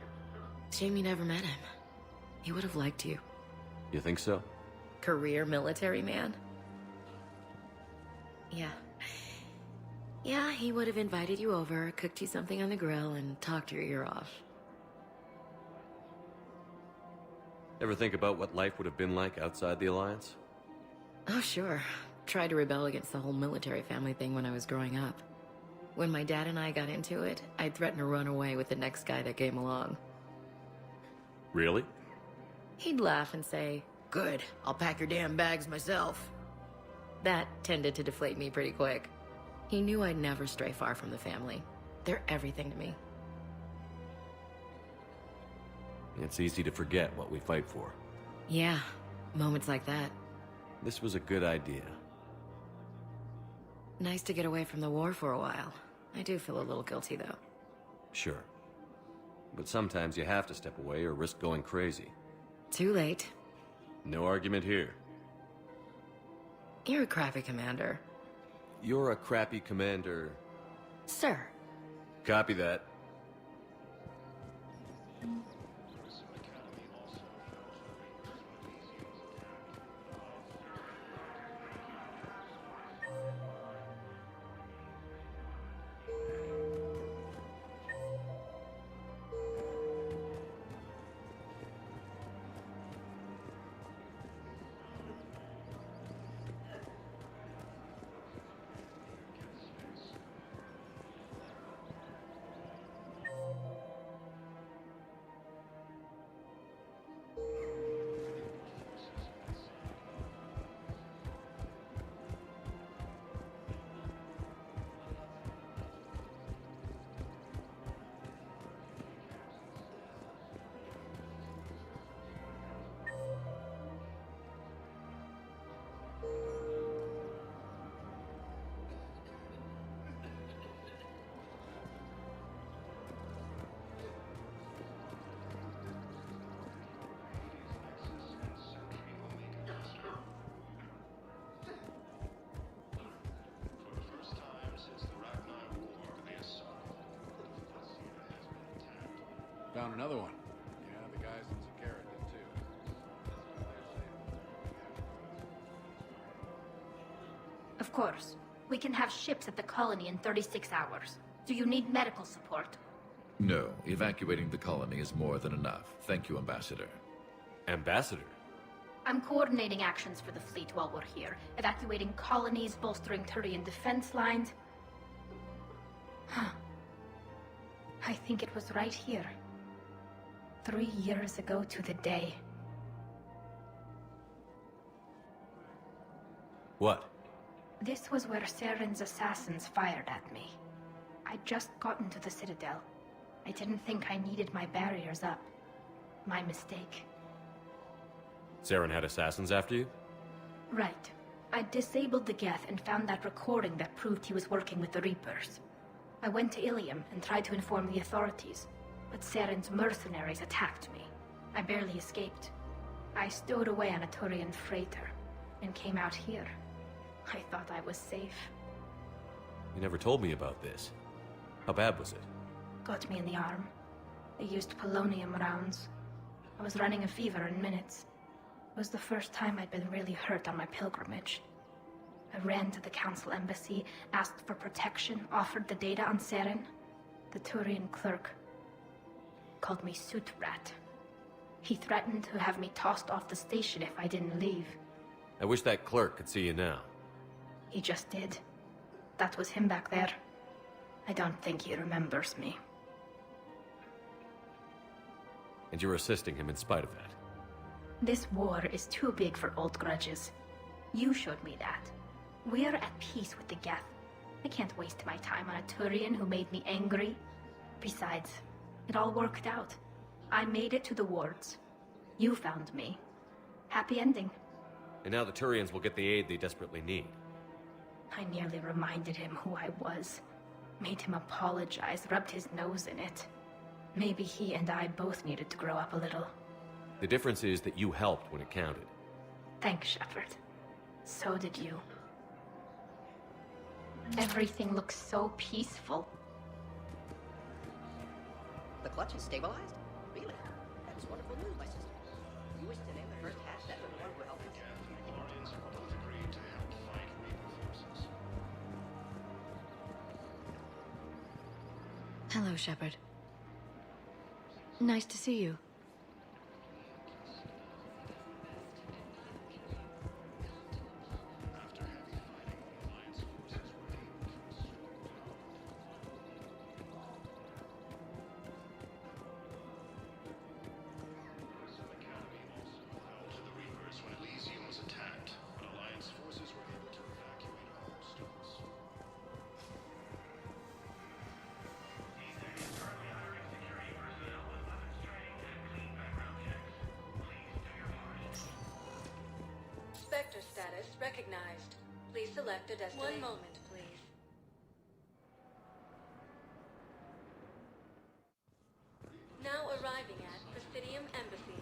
Shame you never met him. He would have liked you. You think so? Career military man? Yeah. Yeah, he would have invited you over, cooked you something on the grill, and talked your ear off. Ever think about what life would have been like outside the Alliance? Oh, sure. Tried to rebel against the whole military family thing when I was growing up. When my dad and I got into it, I'd threaten to run away with the next guy that came along. Really? He'd laugh and say, "Good, I'll pack your damn bags myself." That tended to deflate me pretty quick. He knew I'd never stray far from the family. They're everything to me. It's easy to forget what we fight for. Yeah, moments like that. This was a good idea. Nice to get away from the war for a while. I do feel a little guilty, though. Sure. But sometimes you have to step away or risk going crazy. Too late. No argument here. You're a crappy commander. You're a crappy commander. Sir. Copy that. Found another one. Yeah, the guys in Zakara did too. Of course. We can have ships at the colony in 36 hours. Do you need medical support? No, evacuating the colony is more than enough. Thank you, Ambassador. Ambassador? I'm coordinating actions for the fleet while we're here. Evacuating colonies, bolstering Turian defense lines. Huh. I think it was right here. 3 years ago to the day. What? This was where Saren's assassins fired at me. I'd just gotten to the Citadel. I didn't think I needed my barriers up. My mistake. Saren had assassins after you? Right. I disabled the Geth and found that recording that proved he was working with the Reapers. I went to Ilium and tried to inform the authorities, but Saren's mercenaries attacked me. I barely escaped. I stowed away on a Turian freighter and came out here. I thought I was safe. You never told me about this. How bad was it? Got me in the arm. They used polonium rounds. I was running a fever in minutes. It was the first time I'd been really hurt on my pilgrimage. I ran to the Council embassy, asked for protection, offered the data on Seren. The Turian clerk called me suit rat. He threatened to have me tossed off the station if I didn't leave. I wish that clerk could see you now. He just did. That was him back there. I don't think he remembers me. And you're assisting him in spite of that. This war is too big for old grudges. You showed me that. We're at peace with the Geth. I can't waste my time on a Turian who made me angry. Besides, it all worked out. I made it to the wards. You found me. Happy ending. And now the Turians will get the aid they desperately need. I nearly reminded him who I was. Made him apologize, rubbed his nose in it. Maybe he and I both needed to grow up a little. The difference is that you helped when it counted. Thanks, Shepard. So did you. Everything looks so peaceful. The clutch is stabilized? Really? That is wonderful news, my sister. You wish to name the first hatch after the one who helped us? Guardians have both agreed to help fight Reaper forces. Hello, Shepard. Nice to see you. Sector status recognized. Please select a destination. One moment, please. Now arriving at Presidium Embassy.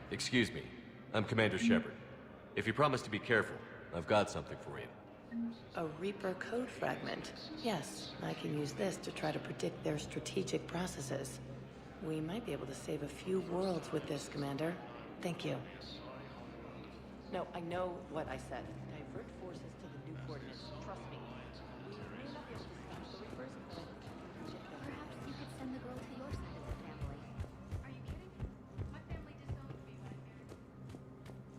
Excuse me. I'm Commander Shepard. If you promise to be careful, I've got something for you. A Reaper code fragment. Yes, I can use this to try to predict their strategic processes. We might be able to save a few worlds with this, Commander. Thank you. No, I know what I said. Divert forces to the new coordinates. Trust me. We may not be able to stop the Reapers, but perhaps you could send the girl to your side of the family. Are you kidding? My family disowned me when I married.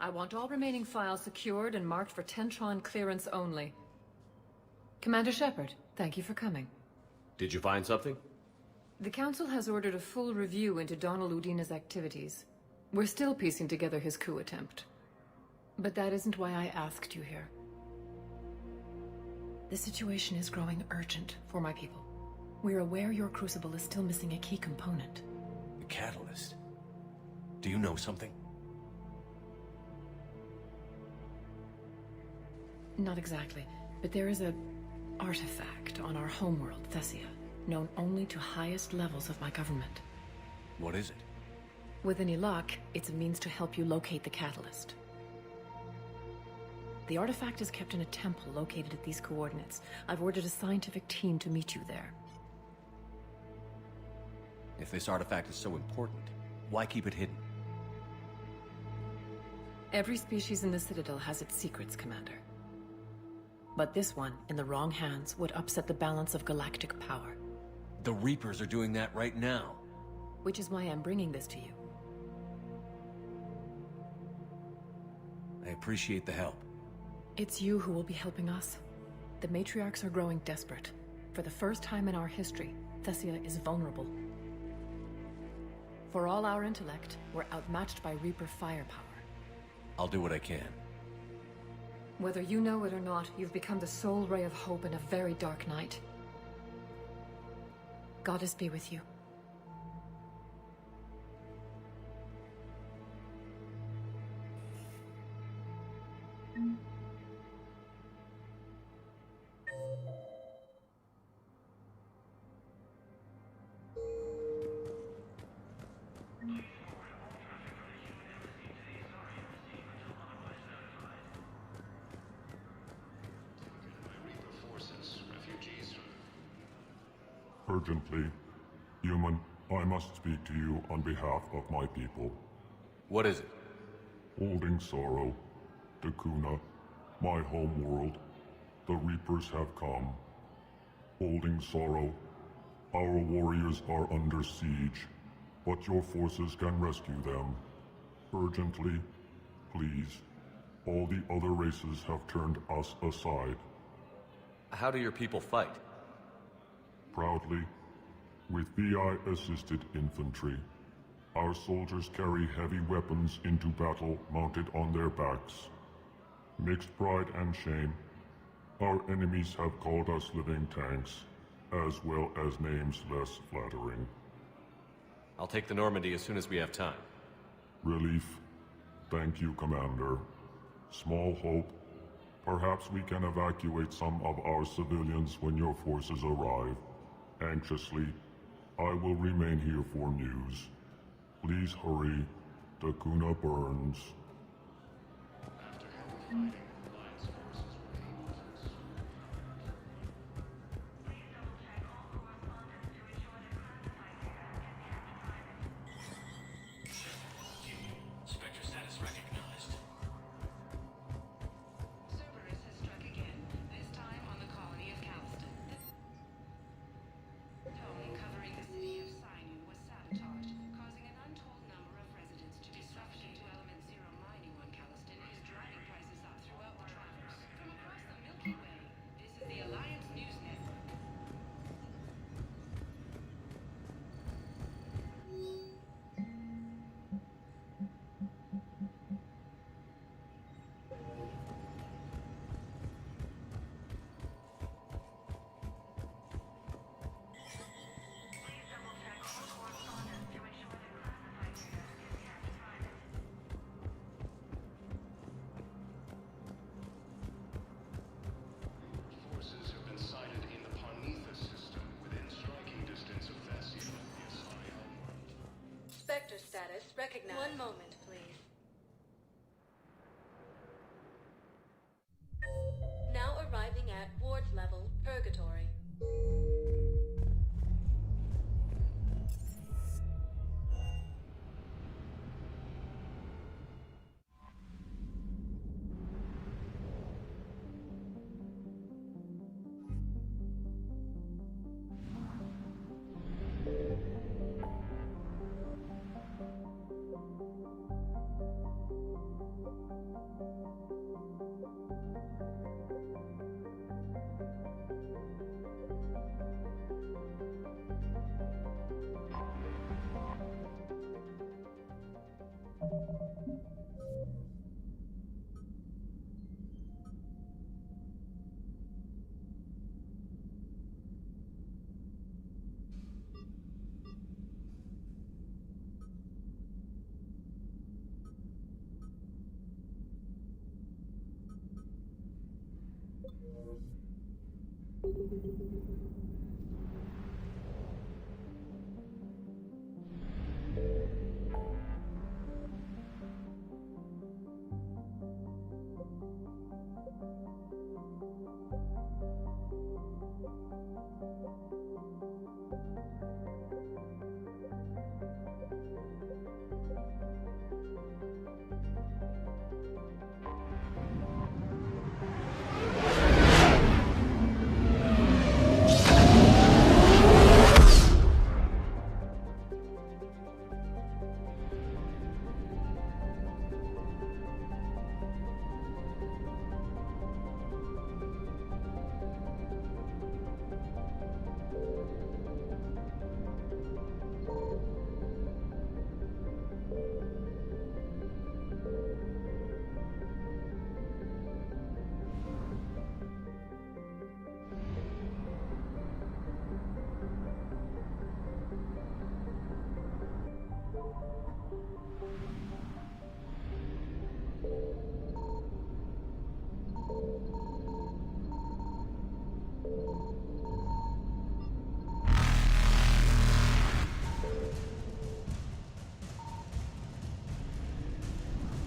I want all remaining files secured and marked for Tentron clearance only. Commander Shepard, thank you for coming. Did you find something? The Council has ordered a full review into Donald Udina's activities. We're still piecing together his coup attempt. But that isn't why I asked you here. The situation is growing urgent for my people. We're aware your crucible is still missing a key component. The catalyst. Do you know something? Not exactly, but there is a artifact on our homeworld, Thessia, known only to highest levels of my government. What is it? With any luck, it's a means to help you locate the catalyst. The artifact is kept in a temple located at these coordinates. I've ordered a scientific team to meet you there. If this artifact is so important, why keep it hidden? Every species in the Citadel has its secrets, Commander. But this one, in the wrong hands, would upset the balance of galactic power. The Reapers are doing that right now. Which is why I'm bringing this to you. I appreciate the help. It's you who will be helping us. The matriarchs are growing desperate. For the first time in our history, Thessia is vulnerable. For all our intellect, we're outmatched by Reaper firepower. I'll do what I can. Whether you know it or not, you've become the sole ray of hope in a very dark night. Goddess be with you. Urgently. Human, I must speak to you on behalf of my people. What is it? Holding sorrow. Dakuna, my home world. The Reapers have come. Holding sorrow. Our warriors are under siege, but your forces can rescue them. Urgently, please. All the other races have turned us aside. How do your people fight? Proudly, with VI-assisted infantry. Our soldiers carry heavy weapons into battle mounted on their backs. Mixed pride and shame, our enemies have called us living tanks, as well as names less flattering. I'll take the Normandy as soon as we have time. Relief. Thank you, Commander. Small hope. Perhaps we can evacuate some of our civilians when your forces arrive. Anxiously, I will remain here for news. Please hurry. Dakuna burns. Spectre status recognized. Cerberus has struck again, this time on the colony of Calliston. The dome covering the city of Sinu was sabotaged, causing an untold number of residents to be suffocated. To Element Zero mining on Calliston is driving prices up throughout the Traverse. From across the Milky Way, this is the Alliance News Network. Forces have been sighted in the Parnitha system within striking distance of Thessia, the Asari homeworld. Spectre status recognized. One moment, please. Now arriving at ward level, Purgatory.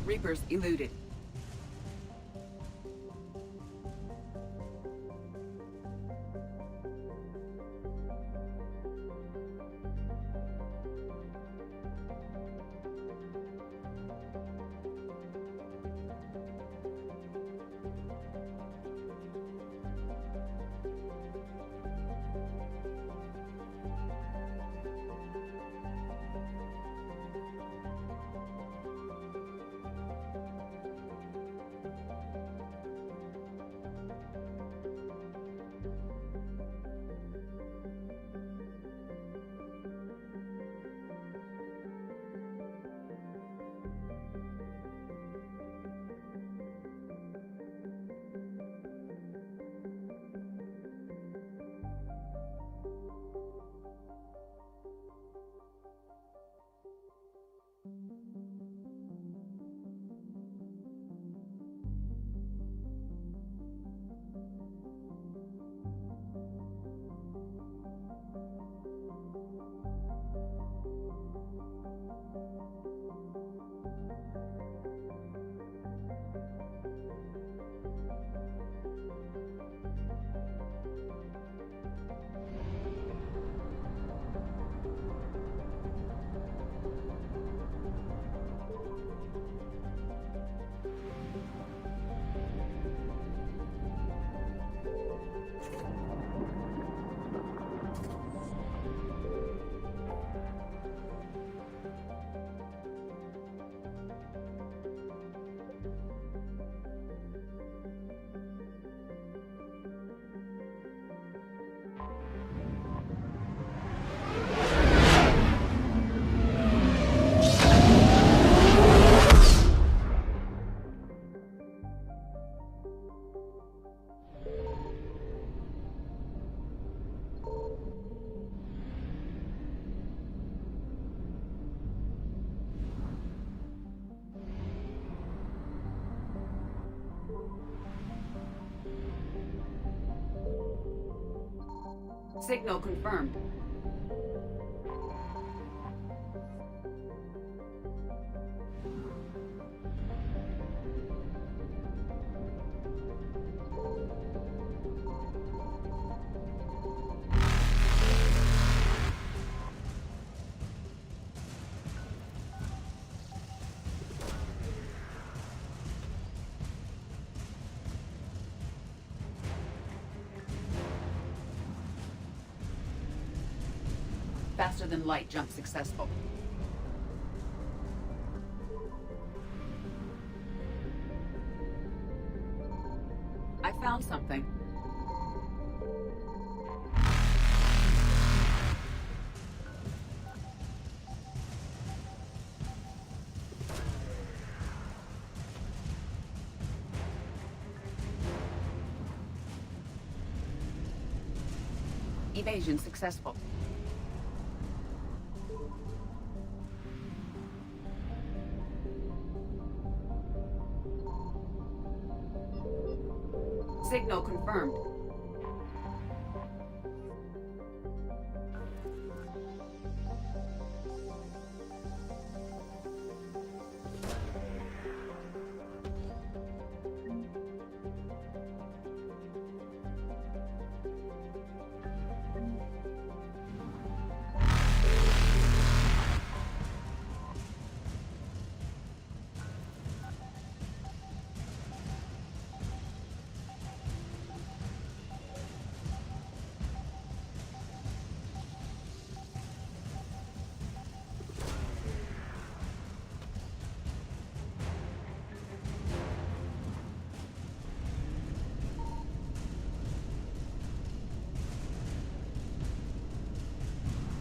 Reapers eluded. Signal confirmed. Faster than light jump successful. I found something. Evasion successful. Signal confirmed.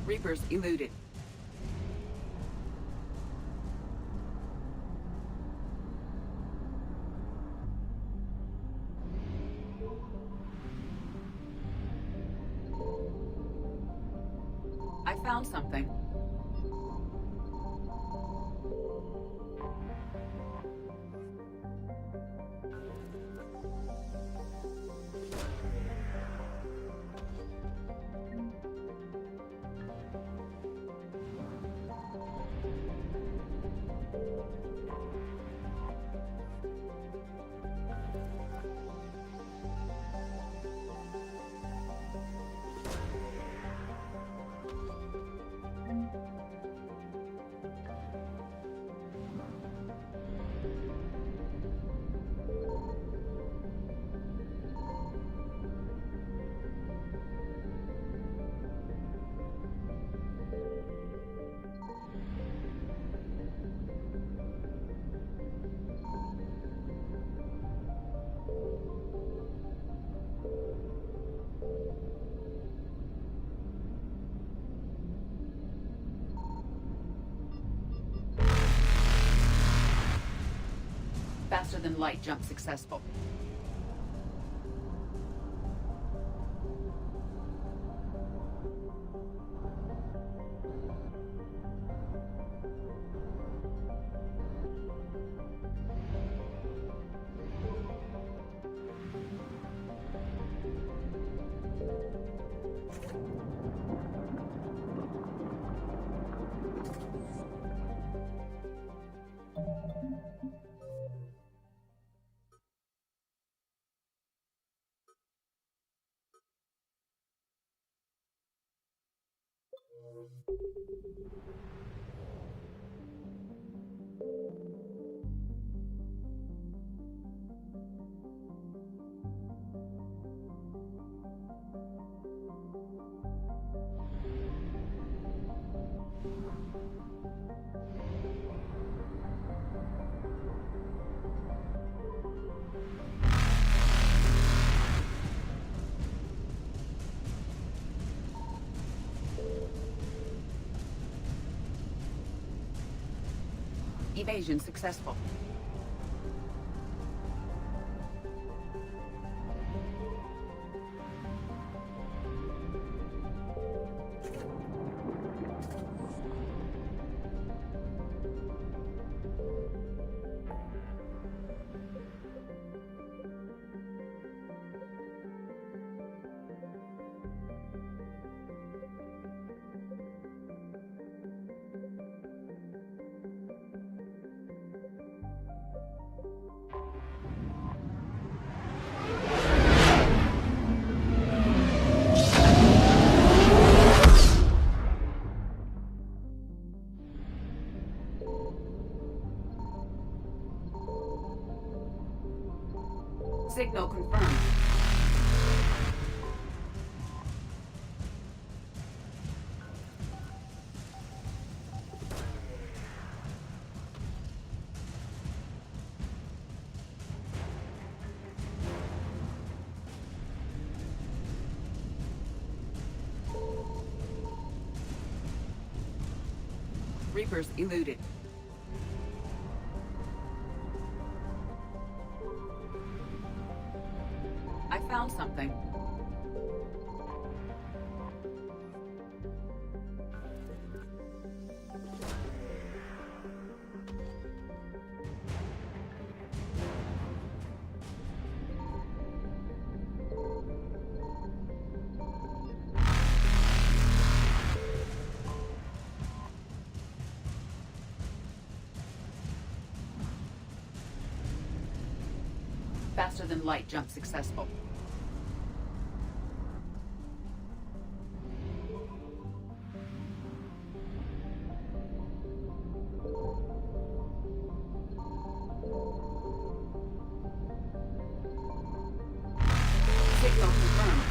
Reapers eluded. I found something. Faster than light jump successful. Evasion successful. Reapers eluded. I found something. Faster than light jump successful. Signal confirmed.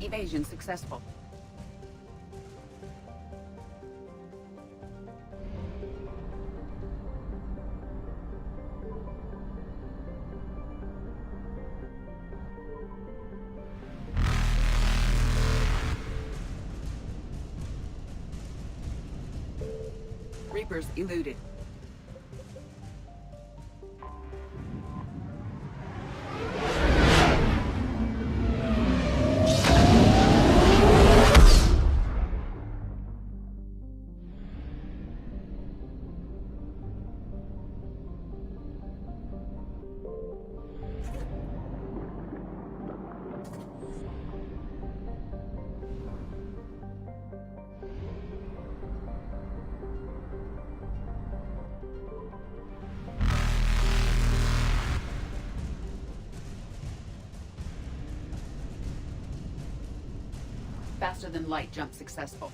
Evasion successful. Reapers eluded. Faster than light jump successful.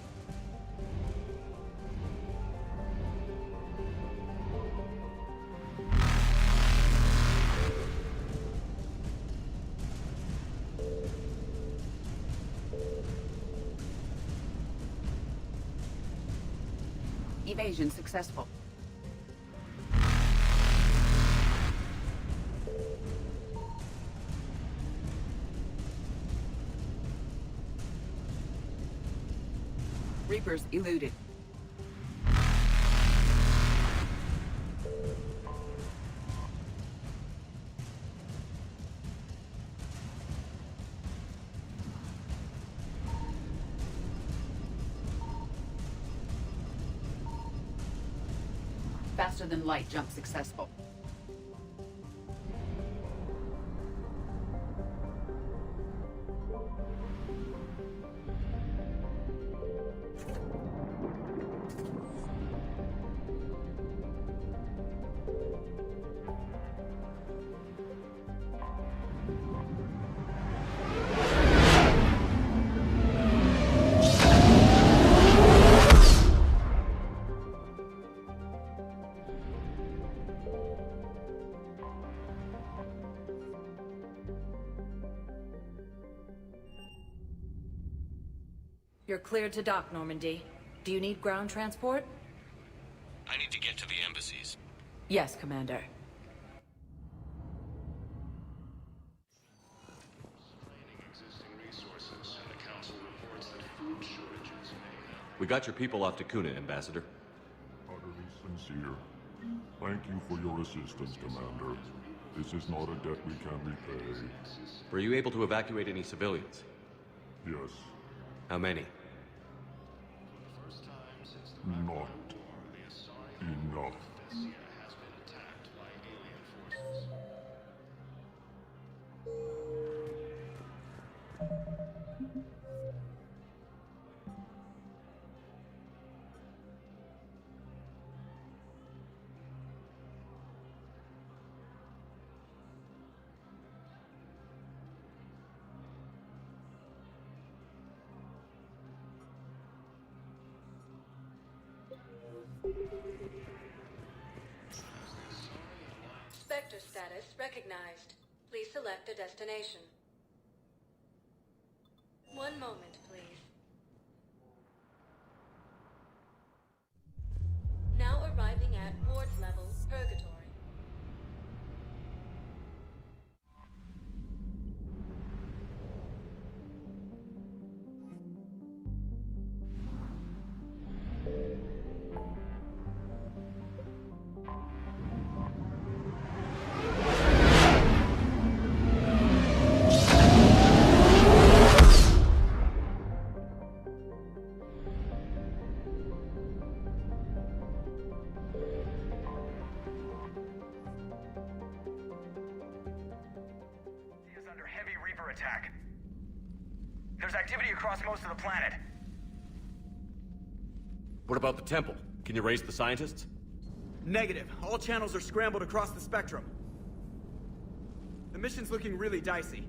Evasion successful. Reapers eluded. Faster than light jump successful. You're cleared to dock, Normandy. Do you need ground transport? I need to get to the embassies. Yes, Commander. We got your people off Takuna, Ambassador. Utterly sincere. Thank you for your assistance, Commander. This is not a debt we can repay. Were you able to evacuate any civilians? Yes. How many? Not enough. Spectre status recognized. Please select a destination. One moment, please. Now arriving at ward level purgatory. Attack. There's activity across most of the planet. What about the temple? Can you raise the scientists? Negative. All channels are scrambled across the spectrum. The mission's looking really dicey.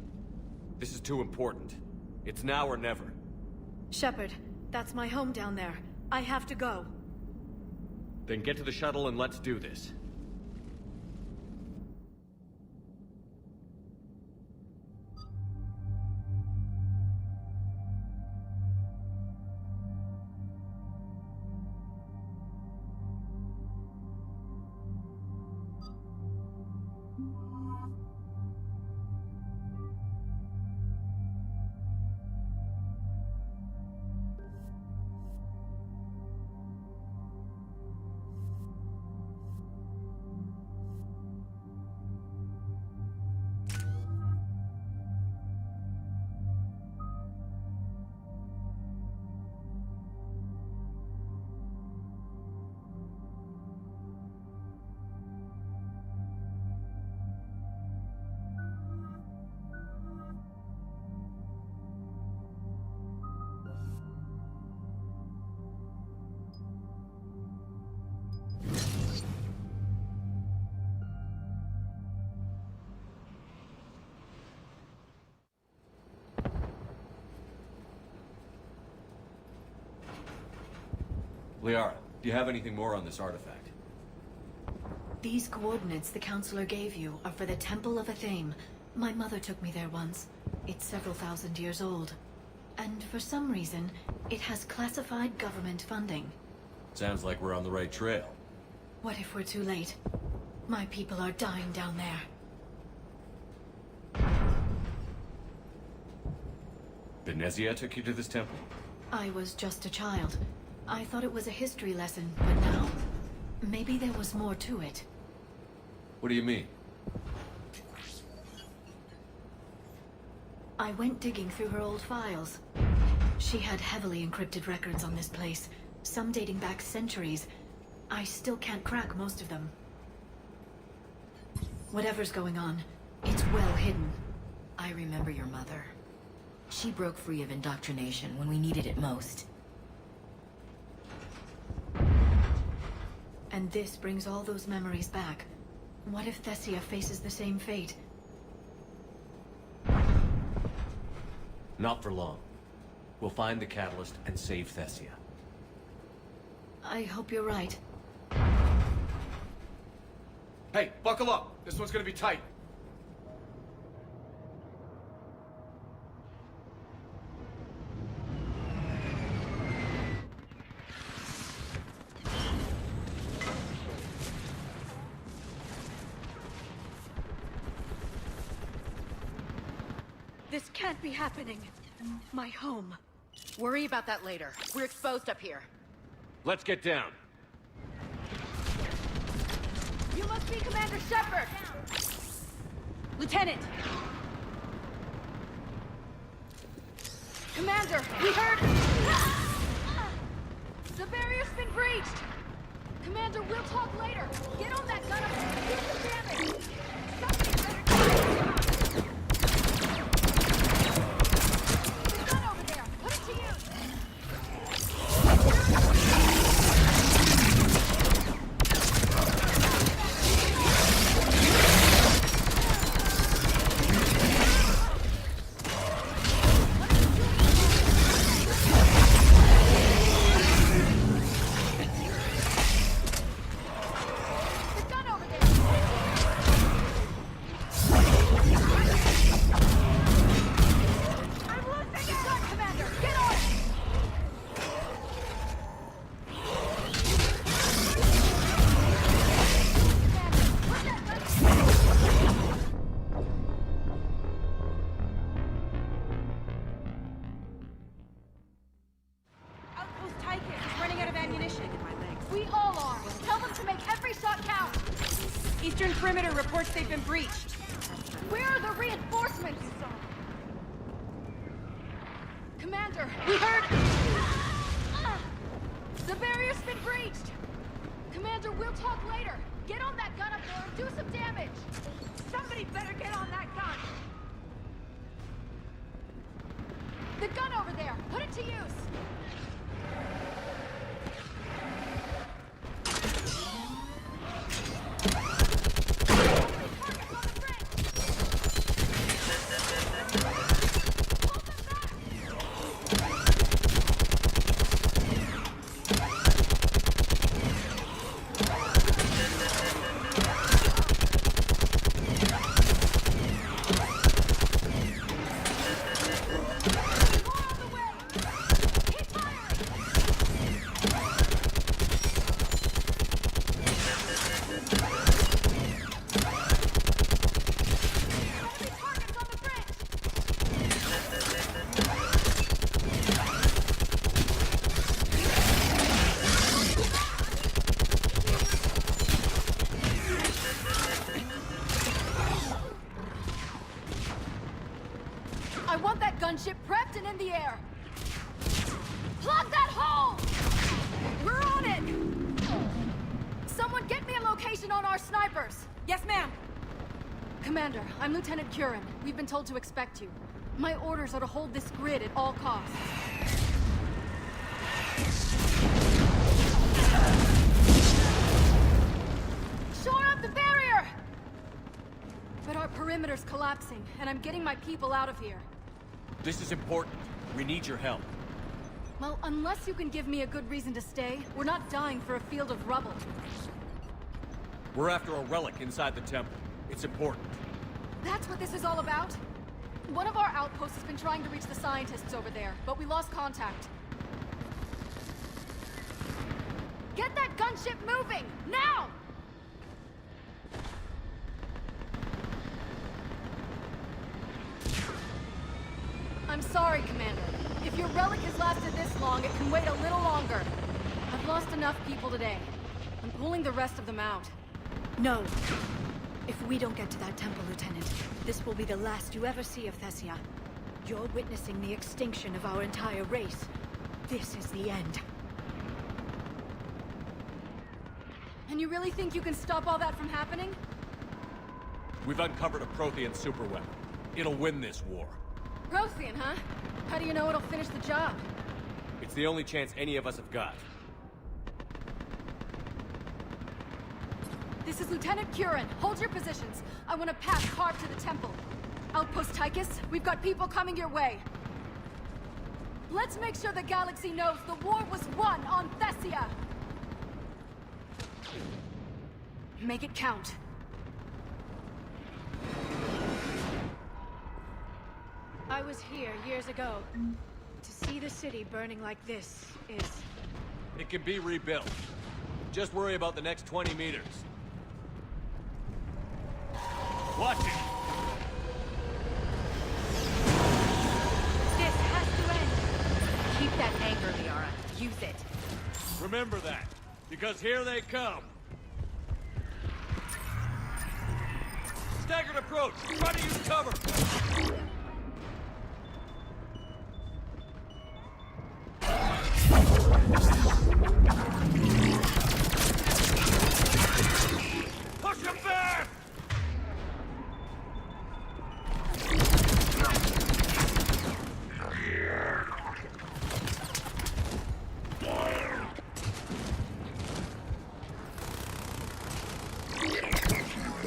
This is too important. It's now or never. Shepard, that's my home down there. I have to go. Then get to the shuttle and let's do this. Liara, do you have anything more on this artifact? These coordinates the Counselor gave you are for the Temple of Athame. My mother took me there once. It's several thousand years old. And for some reason, it has classified government funding. Sounds like we're on the right trail. What if we're too late? My people are dying down there. Benezia took you to this temple? I was just a child. I thought it was a history lesson, but now... maybe there was more to it. What do you mean? I went digging through her old files. She had heavily encrypted records on this place, some dating back centuries. I still can't crack most of them. Whatever's going on, it's well hidden. I remember your mother. She broke free of indoctrination when we needed it most. And this brings all those memories back. What if Thessia faces the same fate? Not for long. We'll find the catalyst and save Thessia. I hope you're right. Hey, buckle up! This one's gonna be tight. This can't be happening. My home. Worry about that later. We're exposed up here. Let's get down. You must be Commander Shepard! Lieutenant! Commander, we heard... The barrier's been breached! Commander, we'll talk later! Get on that gun up and do some damage! Something better do. The gun over there! Put it to use! Eastern perimeter reports they've been breached. Where are the reinforcements? Commander, we heard... The barrier's been breached! Commander, we'll talk later. Get on that gun up there and do some damage! Somebody better get on that gun! The gun over there! Put it to use! Gunship prepped and in the air. Plug that hole! We're on it! Someone get me a location on our snipers. Yes, ma'am. Commander, I'm Lieutenant Curran. We've been told to expect you. My orders are to hold this grid at all costs. Shore up the barrier! But our perimeter's collapsing, and I'm getting my people out of here. This is important. We need your help. Well, unless you can give me a good reason to stay, we're not dying for a field of rubble. We're after a relic inside the temple. It's important. That's what this is all about? One of our outposts has been trying to reach the scientists over there, but we lost contact. Get that gunship moving! Now! I'm sorry, Commander. If your relic has lasted this long, it can wait a little longer. I've lost enough people today. I'm pulling the rest of them out. No. If we don't get to that temple, Lieutenant, this will be the last you ever see of Thessia. You're witnessing the extinction of our entire race. This is the end. And you really think you can stop all that from happening? We've uncovered a Prothean superweapon. It'll win this war. Prothean, huh? How do you know it'll finish the job? It's the only chance any of us have got. This is Lieutenant Curran. Hold your positions. I want to pass Parte to the temple. Outpost Tychus, we've got people coming your way. Let's make sure the galaxy knows the war was won on Thessia. Make it count. I was here years ago. To see the city burning like this is... It can be rebuilt. Just worry about the next 20 meters. Watch it! This has to end. Keep that anger, Liara. Use it. Remember that, because here they come. Staggered approach! Try to use cover! Push him back!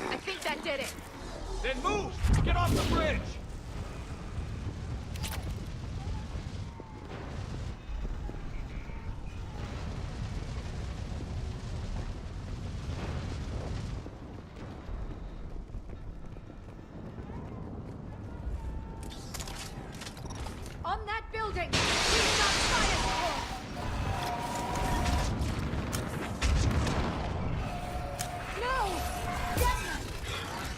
I think that did it. Then move! Get off the bridge! On that building! We've got science! No!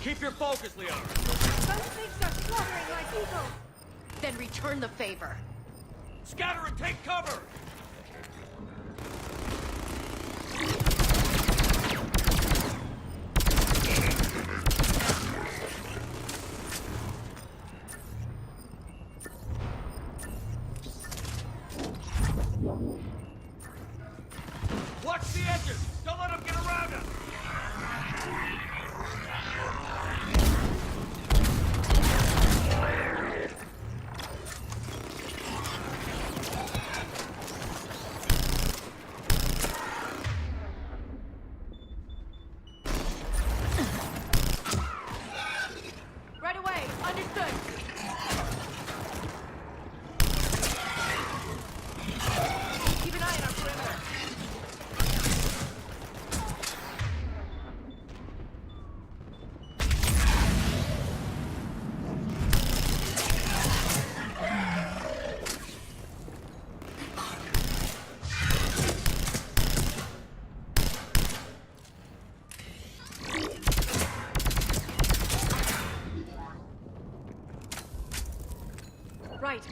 Keep your focus, Leon. Those things are slaughtering my people. Then return the favor. Scatter and take cover! Understood. Keep an eye on our perimeter. Right.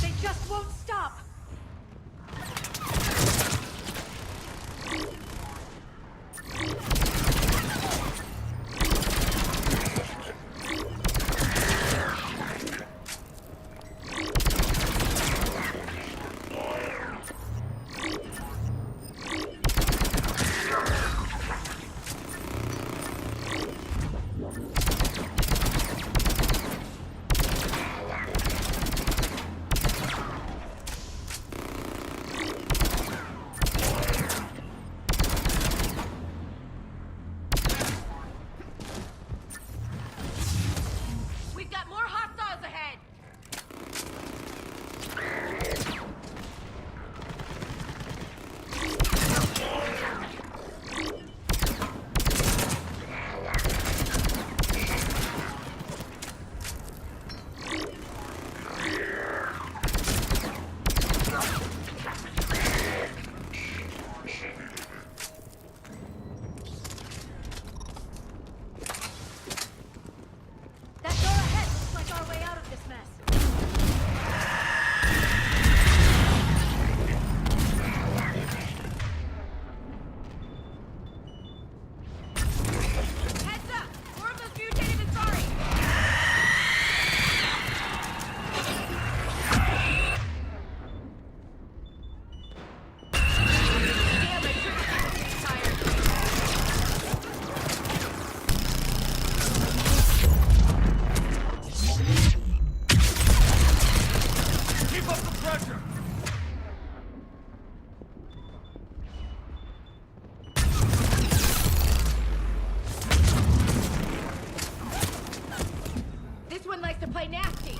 They just won't stop! We've got more hostiles ahead! That door ahead looks like our way out of this mess. Heads up! More of those mutated Asari! Damn it! You're tired. Keep up the pressure! This one likes to play nasty.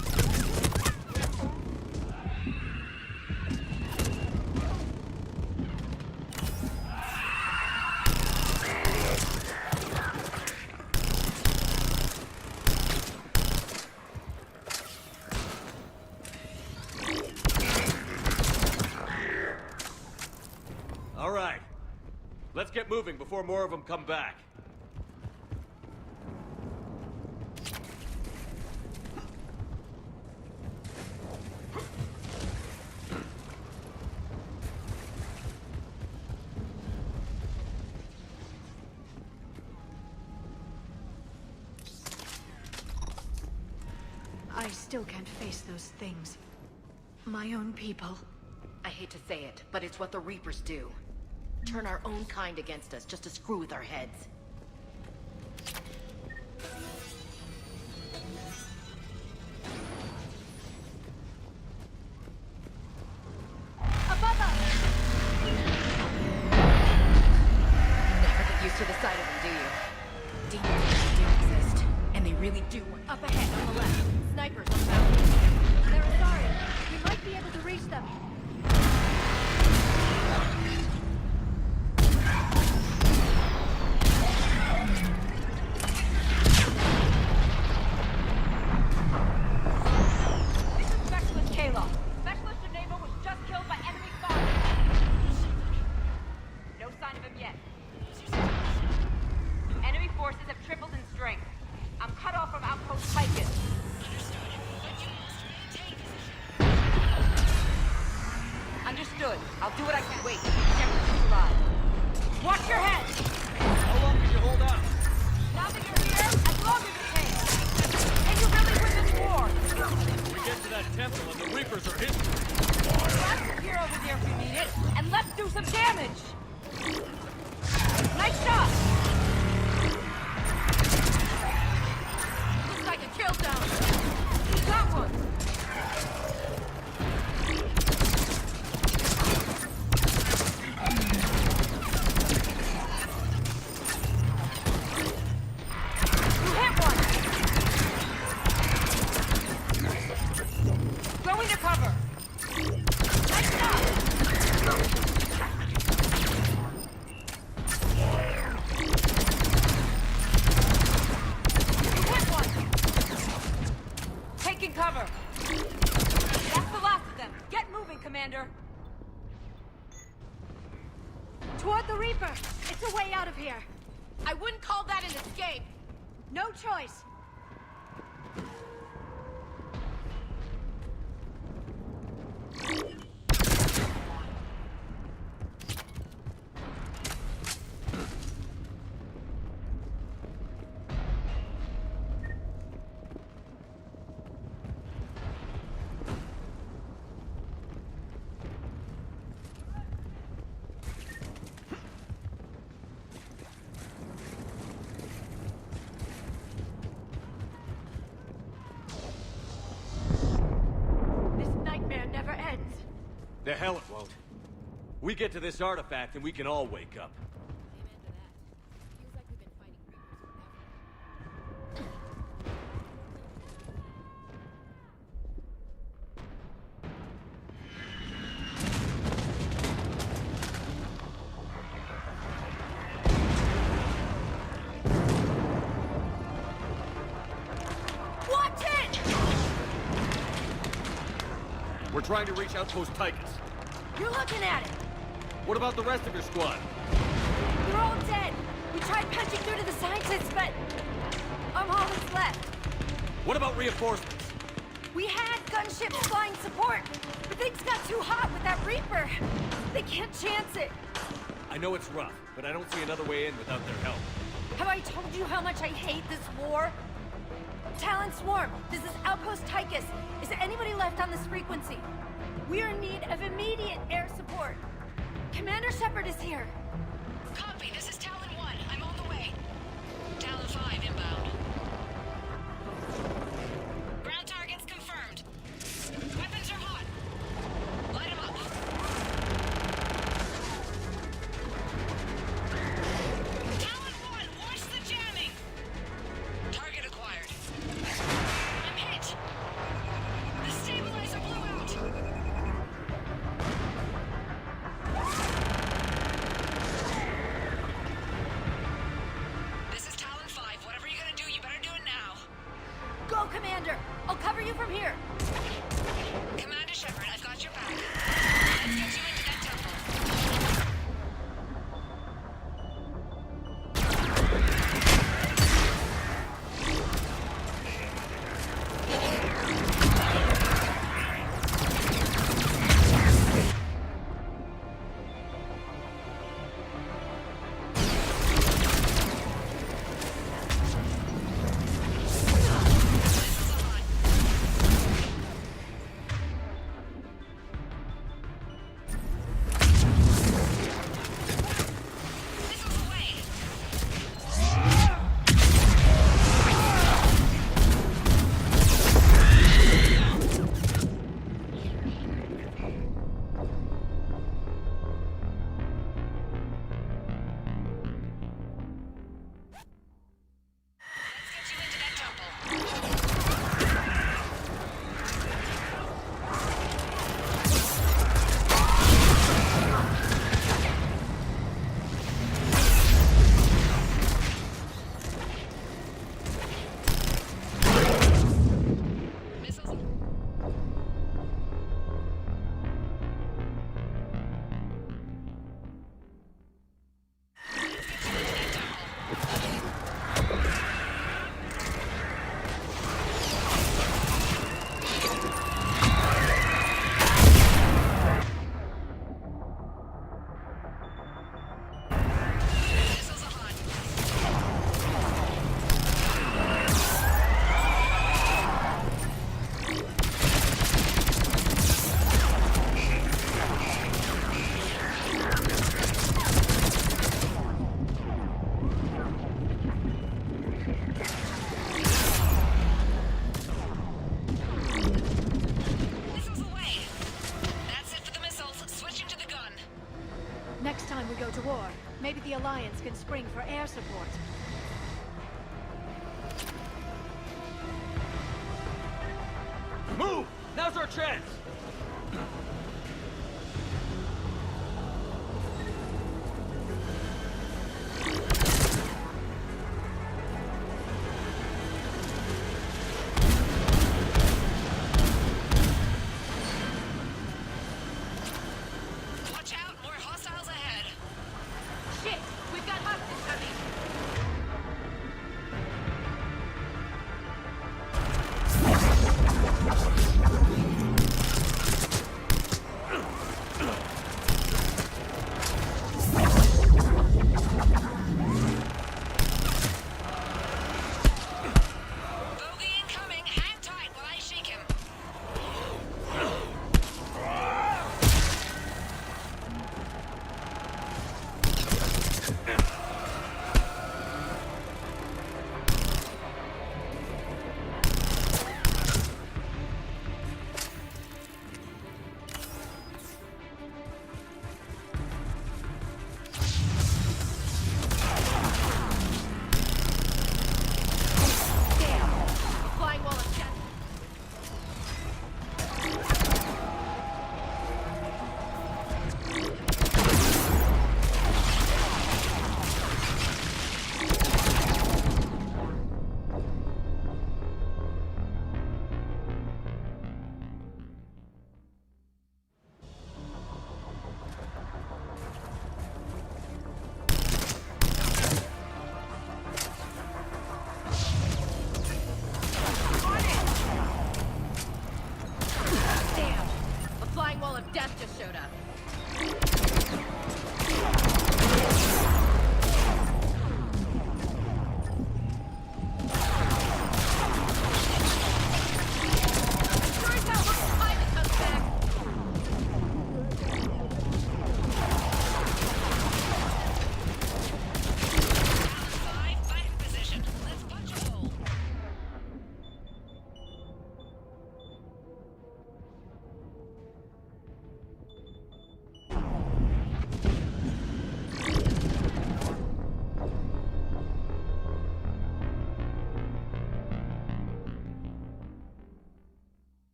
All right. Let's get moving before more of them come back. I still can't face those things. My own people. I hate to say it, but it's what the Reapers do. Turn our own kind against us just to screw with our heads. Above us! Never get used to the sight of them, do you? Demons really do exist, and they really do want... Up ahead, on the left. Snipers on the mountain. They're Asari. We might be able to reach them. This is Specialist Kayla. Specialist Geneva was just killed by enemy fire. No sign of him yet. Enemy forces have tripled in strength. I'm cut off from outpost Tychus. Understood. I'll do what I can. Wait. Temperature's alive. Watch your head! How long can you hold out? Now that you're here, as long as it takes. And you really win this war! temple and the Reapers are hidden. Blast here over there if you need it, and let's do some damage! Nice shot! Looks like a kill down. You got one! You hit one! Go into cover! Nice shot! Taking cover. That's the last of them. Get moving, Commander. Toward the Reaper. It's a way out of here. I wouldn't call that an escape. No choice. This nightmare never ends. The hell it won't. We get to this artifact and we can all wake up. Watch it! We're trying to reach Outpost Tychus. You're looking at it. What about the rest of your squad? They're all dead. We tried punching through to the scientists, but I'm all that's left. What about reinforcements? We had gunships flying support, but things got too hot with that Reaper. They can't chance it. I know it's rough, but I don't see another way in without their help. Have I told you how much I hate this war? Talon Swarm, this is Outpost Tychus. Is there anybody left on this frequency? We are in need of immediate air support. Commander Shepard is here. Copy, this is Talon 1. I'm on the way. Talon 5 inbound. Ground targets confirmed. Weapons are hot. Light them up. Talon 1, watch the jamming! Target acquired. I'm hit! The stabilizer blew out! This is Talon 5. Whatever you're gonna do, you better do it now. Go, Commander! I'll cover you from here. Commander Shepard, I've got your back. Let's get you into that temple. to war, maybe the Alliance can spring for air support. Move! Now's our chance! Watch out, more hostiles ahead. Shit! We've got hostiles coming! Bogey incoming. Hang tight while I shake him. Damn! A flying wall of death! Damn! A flying wall of death just showed up. Sure as hell hope the pilot comes back. Five, back in position. Let's punch a hole.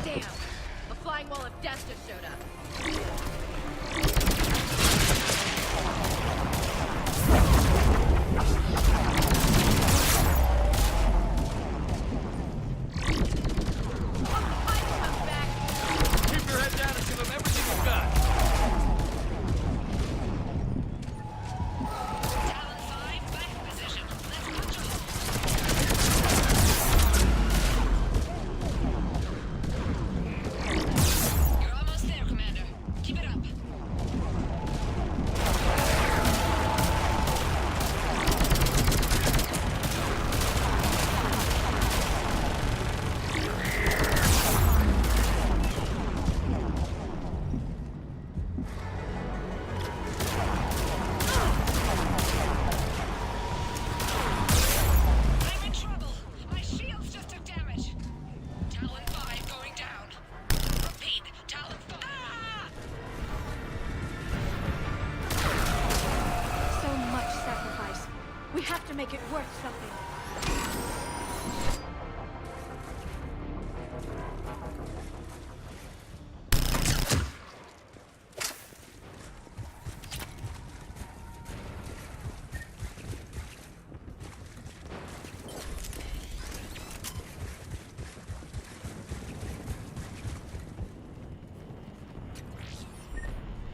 Damn! A flying wall of death just showed up. Keep your head down and give them everything you've got! Talon 5, back in position. Let's punch a hole. You're almost there, Commander. Keep it up. I'm in trouble. My shields just took damage. Talon 5 going down. Repeat, Talon 5. So much sacrifice. We have to make it worth something.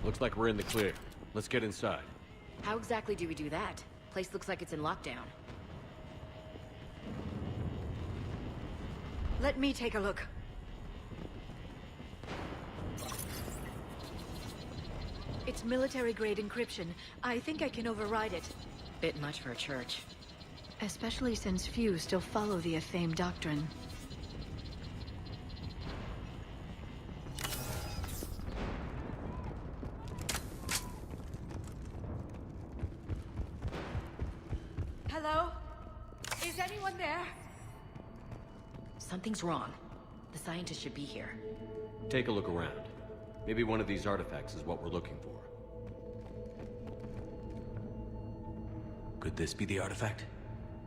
Looks like we're in the clear. Let's get inside. How exactly do we do that? Place looks like it's in lockdown. Let me take a look. It's military-grade encryption. I think I can override it. Bit much for a church. Especially since few still follow the Athame doctrine. in there? Something's wrong. The scientist should be here. Take a look around. Maybe one of these artifacts is what we're looking for. Could this be the artifact?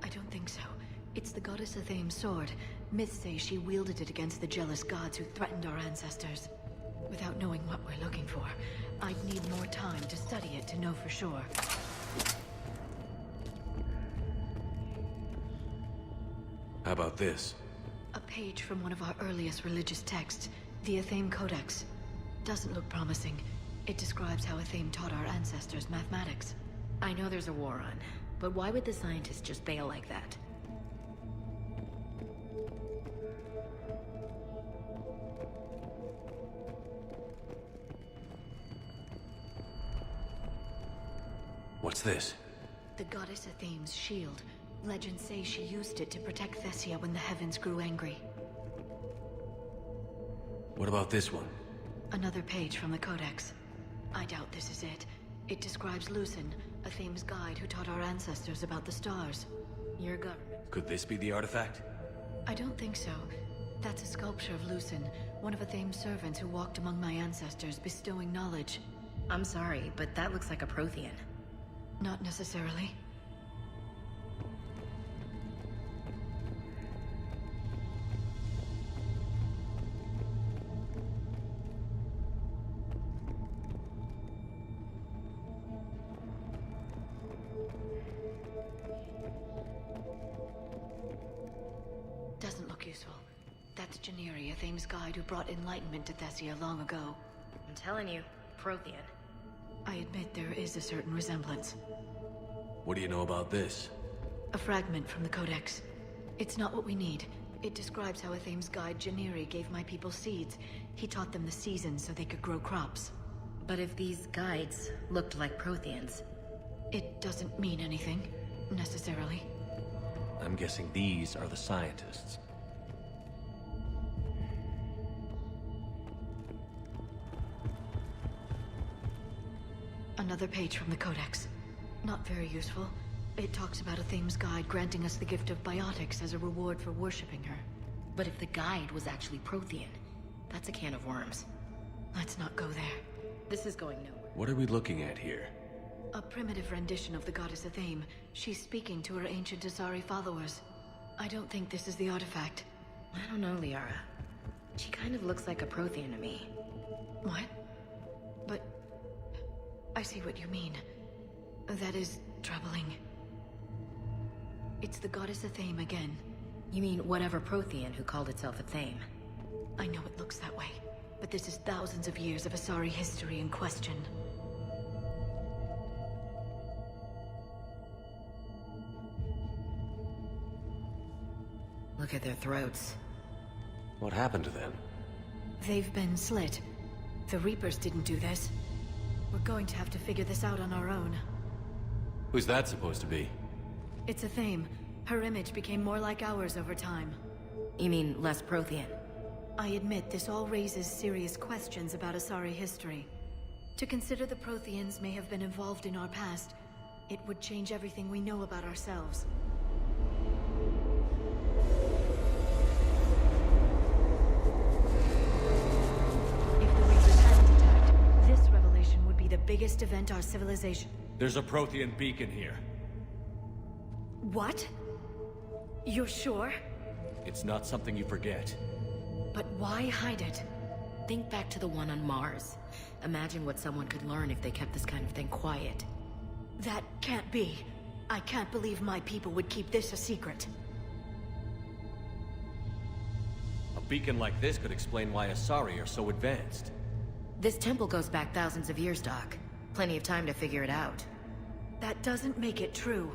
I don't think so. It's the goddess Athame's sword. Myths say she wielded it against the jealous gods who threatened our ancestors. Without knowing what we're looking for, I'd need more time to study it to know for sure. How about this? A page from one of our earliest religious texts, the Athame Codex. Doesn't look promising. It describes how Athame taught our ancestors mathematics. I know there's a war on, but why would the scientist just bail like that? What's this? The goddess Athame's shield. Legends say she used it to protect Thessia when the heavens grew angry. What about this one? Another page from the Codex. I doubt this is it. It describes Lucen, Athame's guide who taught our ancestors about the stars. Your government. Could this be the artifact? I don't think so. That's a sculpture of Lucen, one of Athame's servants who walked among my ancestors, bestowing knowledge. I'm sorry, but that looks like a Prothean. Not necessarily. Doesn't look useful. That's Janiri, Athame's guide who brought enlightenment to Thessia long ago. I'm telling you, Prothean. I admit there is a certain resemblance. What do you know about this? A fragment from the Codex. It's not what we need. It describes how Athame's guide Janiri gave my people seeds. He taught them the seasons so they could grow crops. But if these guides looked like Protheans... It doesn't mean anything, necessarily. I'm guessing these are the scientists. Another page from the Codex. Not very useful. It talks about Athame's guide granting us the gift of biotics as a reward for worshipping her. But if the guide was actually Prothean, that's a can of worms. Let's not go there. This is going nowhere. What are we looking at here? A primitive rendition of the goddess Athame. She's speaking to her ancient Asari followers. I don't think this is the artifact. I don't know, Liara. She kind of looks like a Prothean to me. What? But... I see what you mean. That is troubling. It's the goddess Athame again. You mean whatever Prothean who called itself Athame? I know it looks that way, but this is thousands of years of Asari history in question. Look at their throats. What happened to them? They've been slit. The Reapers didn't do this. We're going to have to figure this out on our own. Who's that supposed to be? It's Athame. Her image became more like ours over time. You mean less Prothean? I admit this all raises serious questions about Asari history. To consider the Protheans may have been involved in our past, it would change everything we know about ourselves. If the Reapers hadn't attacked, this revelation would be the biggest event our civilization... There's a Prothean beacon here. What? You're sure? It's not something you forget. But why hide it? Think back to the one on Mars. Imagine what someone could learn if they kept this kind of thing quiet. That can't be. I can't believe my people would keep this a secret. A beacon like this could explain why Asari are so advanced. This temple goes back thousands of years, Doc. Plenty of time to figure it out. That doesn't make it true.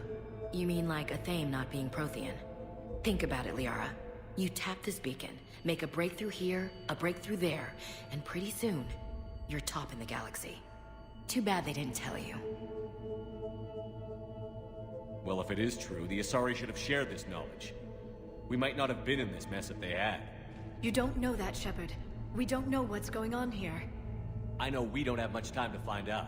You mean like Athame not being Prothean? Think about it, Liara. You tap this beacon, make a breakthrough here, a breakthrough there, and pretty soon, you're top in the galaxy. Too bad they didn't tell you. Well, if it is true, the Asari should have shared this knowledge. We might not have been in this mess if they had. You don't know that, Shepard. We don't know what's going on here. I know we don't have much time to find out.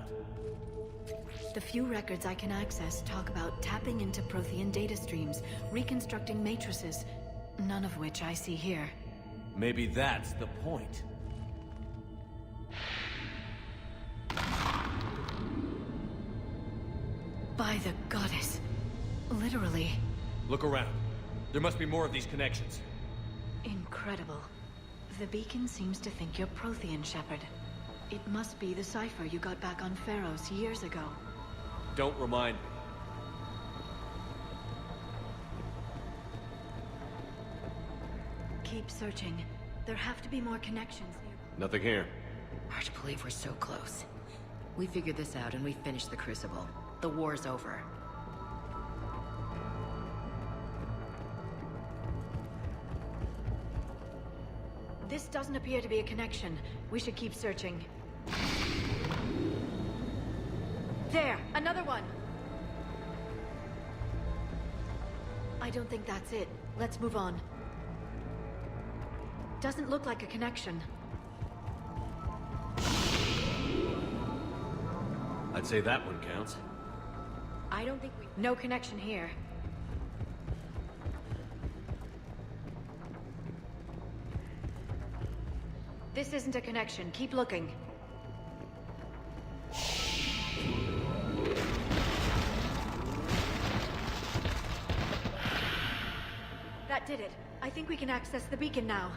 The few records I can access talk about tapping into Prothean data streams, reconstructing matrices, none of which I see here. Maybe that's the point. By the goddess. Literally. Look around. There must be more of these connections. Incredible. The beacon seems to think you're Prothean, Shepard. It must be the cipher you got back on Pharaohs years ago. Don't remind me. Keep searching. There have to be more connections here. Nothing here. Hard to believe we're so close. We figured this out and we finished the Crucible. The war's over. This doesn't appear to be a connection. We should keep searching. There! Another one! I don't think that's it. Let's move on. Doesn't look like a connection. I'd say that one counts. I don't think we... No connection here. This isn't a connection. Keep looking. That did it. I think we can access the beacon now.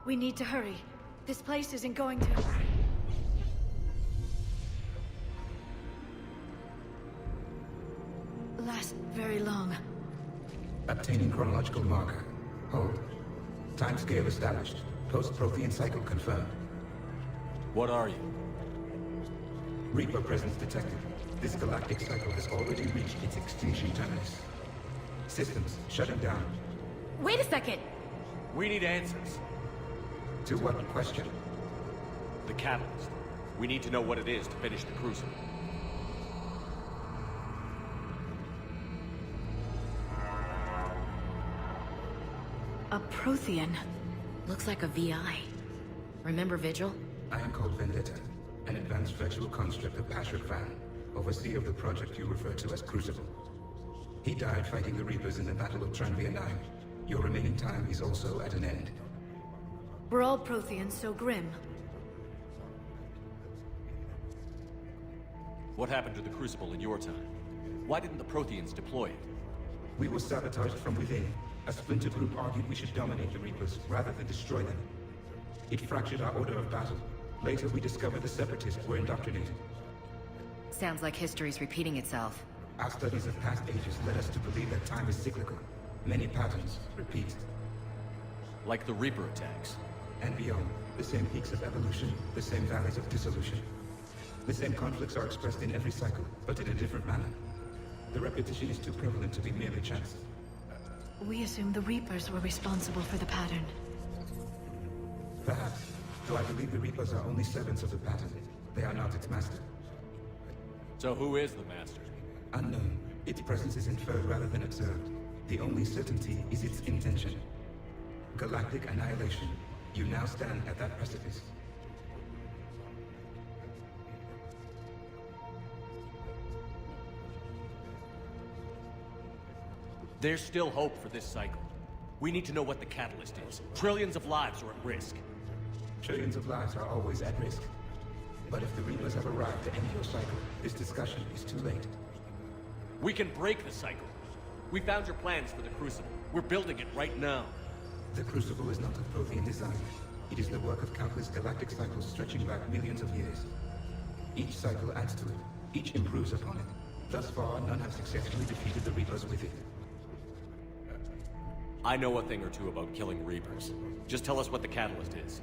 We need to hurry. This place isn't going to... last very long. Obtaining chronological marker. Hold. Timescale established. Post-Prothean cycle confirmed. What are you? Reaper presence detected. This galactic cycle has already reached its extinction terminus. Systems shutting down. Wait a second! We need answers. To what question? The catalyst. We need to know what it is to finish the Crucible. A Prothean. Looks like a VI. Remember Vigil? I am called Vendetta, an advanced virtual construct of Patrick Van, overseer of the project you refer to as Crucible. He died fighting the Reapers in the Battle of Tranvia 9. Your remaining time is also at an end. We're all Protheans so grim. What happened to the Crucible in your time? Why didn't the Protheans deploy it? We were sabotaged from within. A splinter group argued we should dominate the Reapers rather than destroy them. It fractured our order of battle. Later, we discovered the Separatists were indoctrinated. Sounds like history's repeating itself. Our studies of past ages led us to believe that time is cyclical. Many patterns repeat. Like the Reaper attacks. And beyond, the same peaks of evolution, the same valleys of dissolution. The same conflicts are expressed in every cycle, but in a different manner. The repetition is too prevalent to be merely chance. We assume the Reapers were responsible for the pattern. Perhaps, though I believe the Reapers are only servants of the pattern. They are not its master. So who is the master? Unknown. Its presence is inferred rather than observed. The only certainty is its intention. Galactic annihilation. You now stand at that precipice. There's still hope for this cycle. We need to know what the catalyst is. Trillions of lives are at risk. Trillions of lives are always at risk. But if the Reapers have arrived to end your cycle, this discussion is too late. We can break the cycle. We found your plans for the Crucible. We're building it right now. The Crucible is not of Prothean design. It is the work of countless galactic cycles stretching back millions of years. Each cycle adds to it. Each improves upon it. Thus far, none have successfully defeated the Reapers with it. I know a thing or two about killing Reapers. Just tell us what the catalyst is.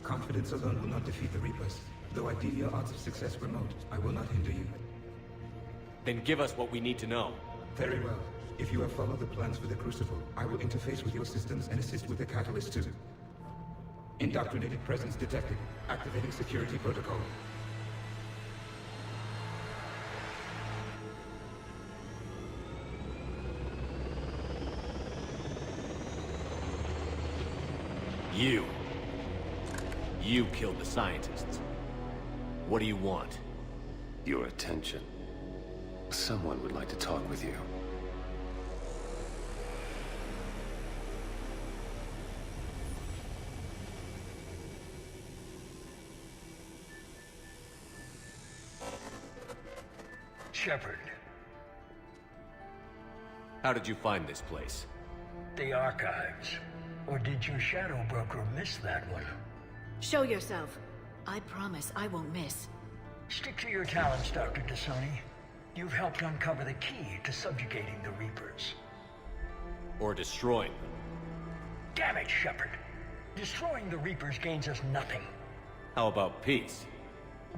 Confidence alone will not defeat the Reapers. Though I deem your odds of success remote, I will not hinder you. Then give us what we need to know. Very well. If you have followed the plans for the Crucible, I will interface with your systems and assist with the catalyst too. Indoctrinated presence detected. Activating security protocol. You. You killed the scientists. What do you want? Your attention. Someone would like to talk with you. Shepard. How did you find this place? The archives. Or did your shadow broker miss that one? Show yourself. I promise I won't miss. Stick to your talents, Dr. Dasani. You've helped uncover the key to subjugating the Reapers. Or destroying them. Damn it, Shepard. Destroying the Reapers gains us nothing. How about peace?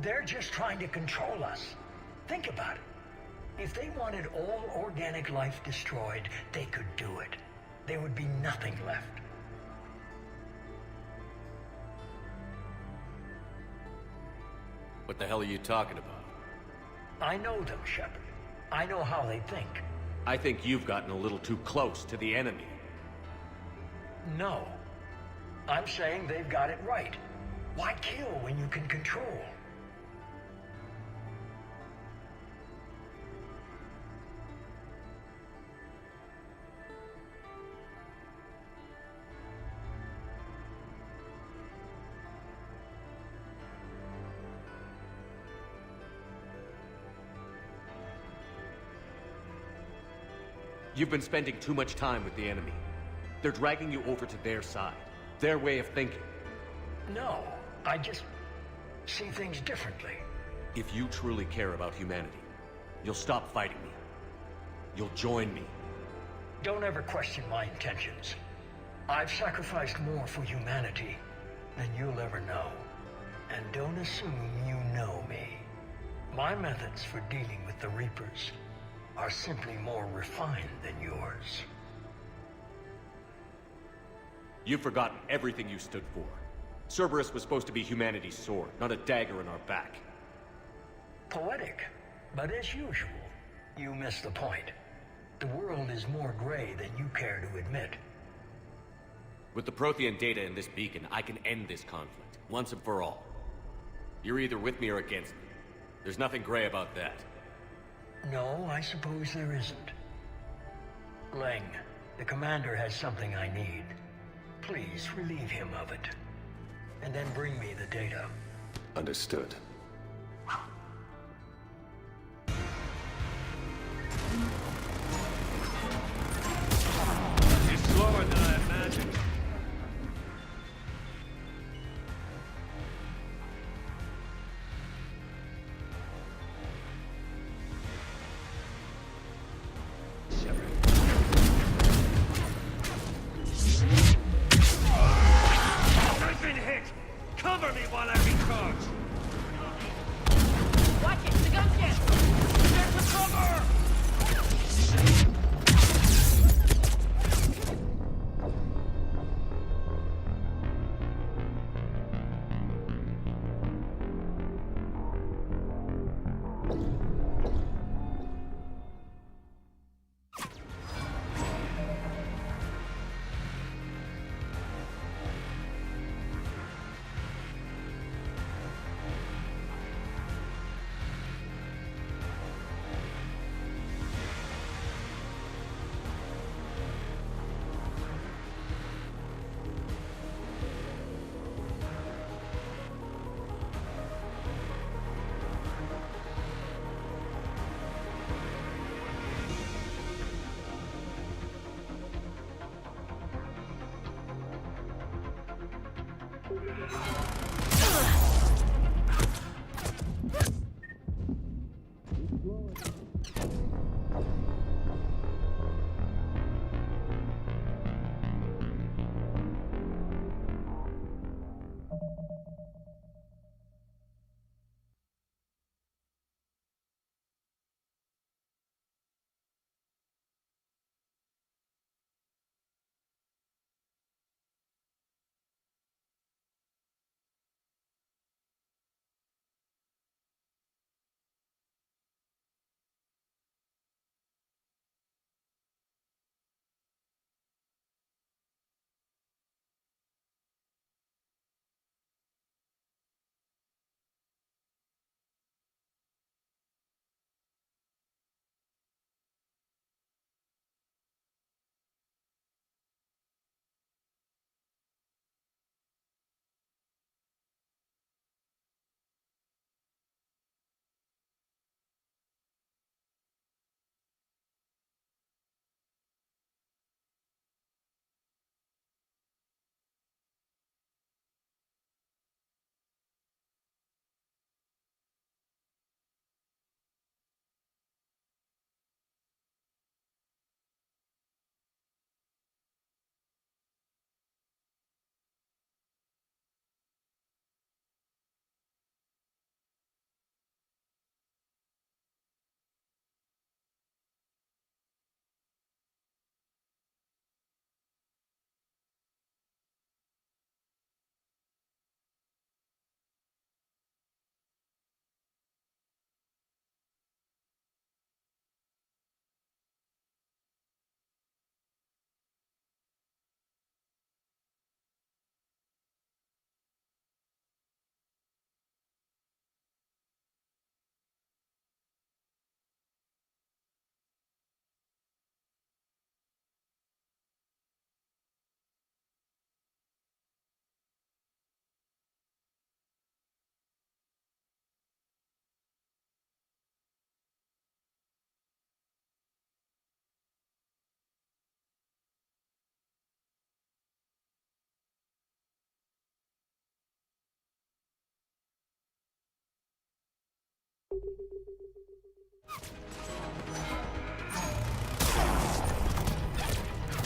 They're just trying to control us. Think about it. If they wanted all organic life destroyed, they could do it. There would be nothing left. What the hell are you talking about? I know them, Shepard. I know how they think. I think you've gotten a little too close to the enemy. No. I'm saying they've got it right. Why kill when you can control? You've been spending too much time with the enemy. They're dragging you over to their side. Their way of thinking. No, I just see things differently. If you truly care about humanity, you'll stop fighting me. You'll join me. Don't ever question my intentions. I've sacrificed more for humanity than you'll ever know. And don't assume you know me. My methods for dealing with the Reapers are simply more refined than yours. You've forgotten everything you stood for. Cerberus was supposed to be humanity's sword, not a dagger in our back. Poetic, but as usual, you miss the point. The world is more gray than you care to admit. With the Prothean data in this beacon, I can end this conflict, once and for all. You're either with me or against me. There's nothing gray about that. No, I suppose there isn't. Leng, the commander has something I need. Please relieve him of it. And then bring me the data. Understood. It's slower than I imagined. I've been hit! Cover me while I recharge!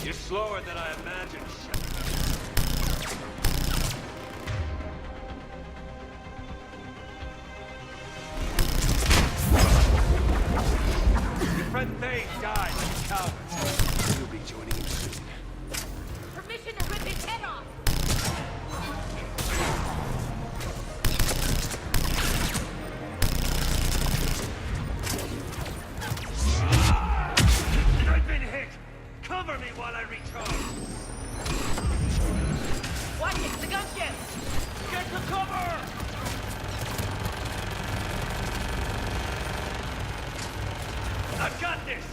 You're slower than I imagined, Shepard. Your friend Thane died like a coward. You'll be joining him soon. Permission to rip his head off! I've been hit! Cover me while I recharge! Watch it! The gunship! Get to cover! I've got this!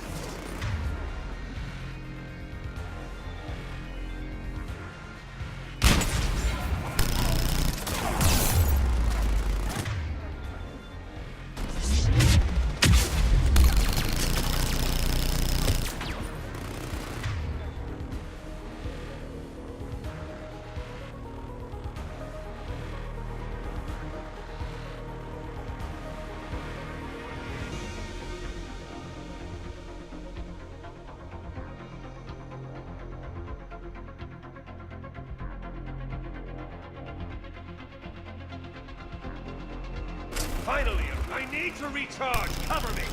Finally, I need to recharge! Cover me!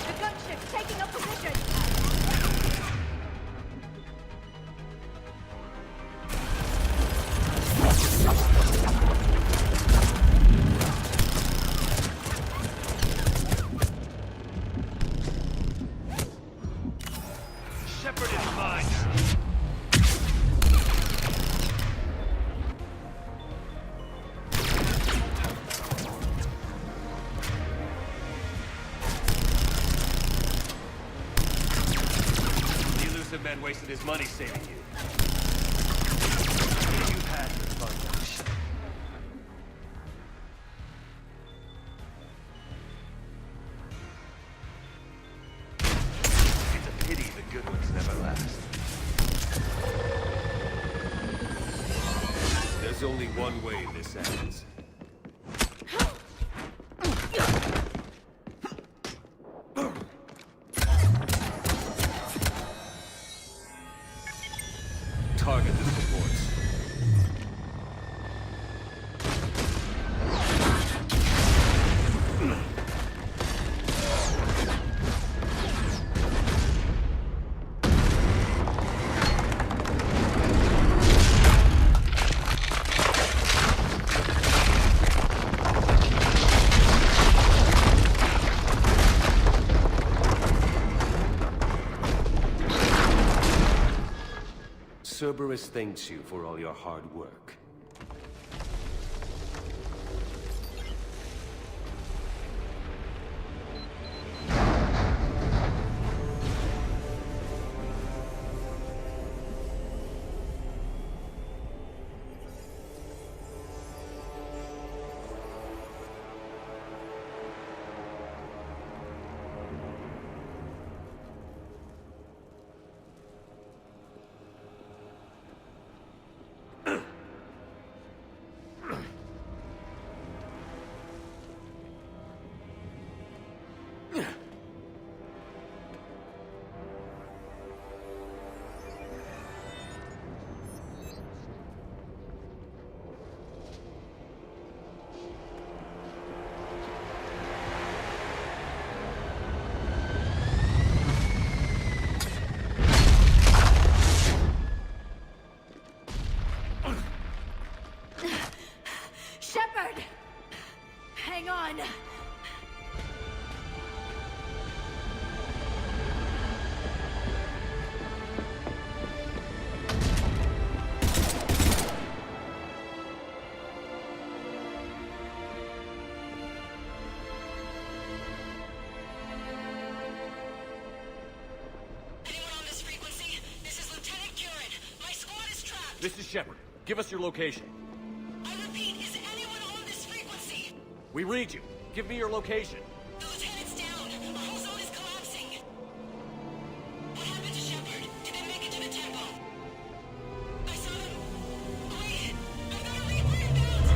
The gunship's taking up position! Shepard is mine now! Man wasted his money saving you. You've had your fun, Shepard. It's a pity the good ones never last. There's only one way this ends. Target the supports. Cerberus thanks you for all your hard work. Shepard! Hang on! This is Shepard. Give us your location. I repeat, is anyone on this frequency? We read you. Give me your location. The lieutenant's down. Our whole zone is collapsing. What happened to Shepard? Did they make it to the temple? I saw them. Wait, I've got a Reaper inbound.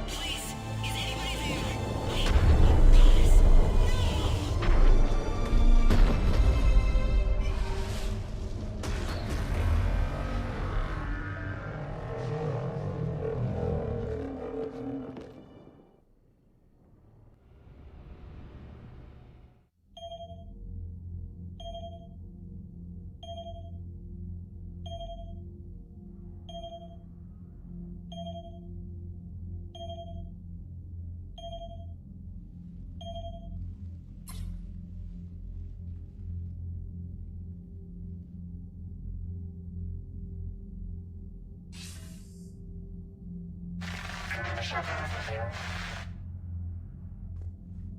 Please, is anybody there? Wait, goddess. No!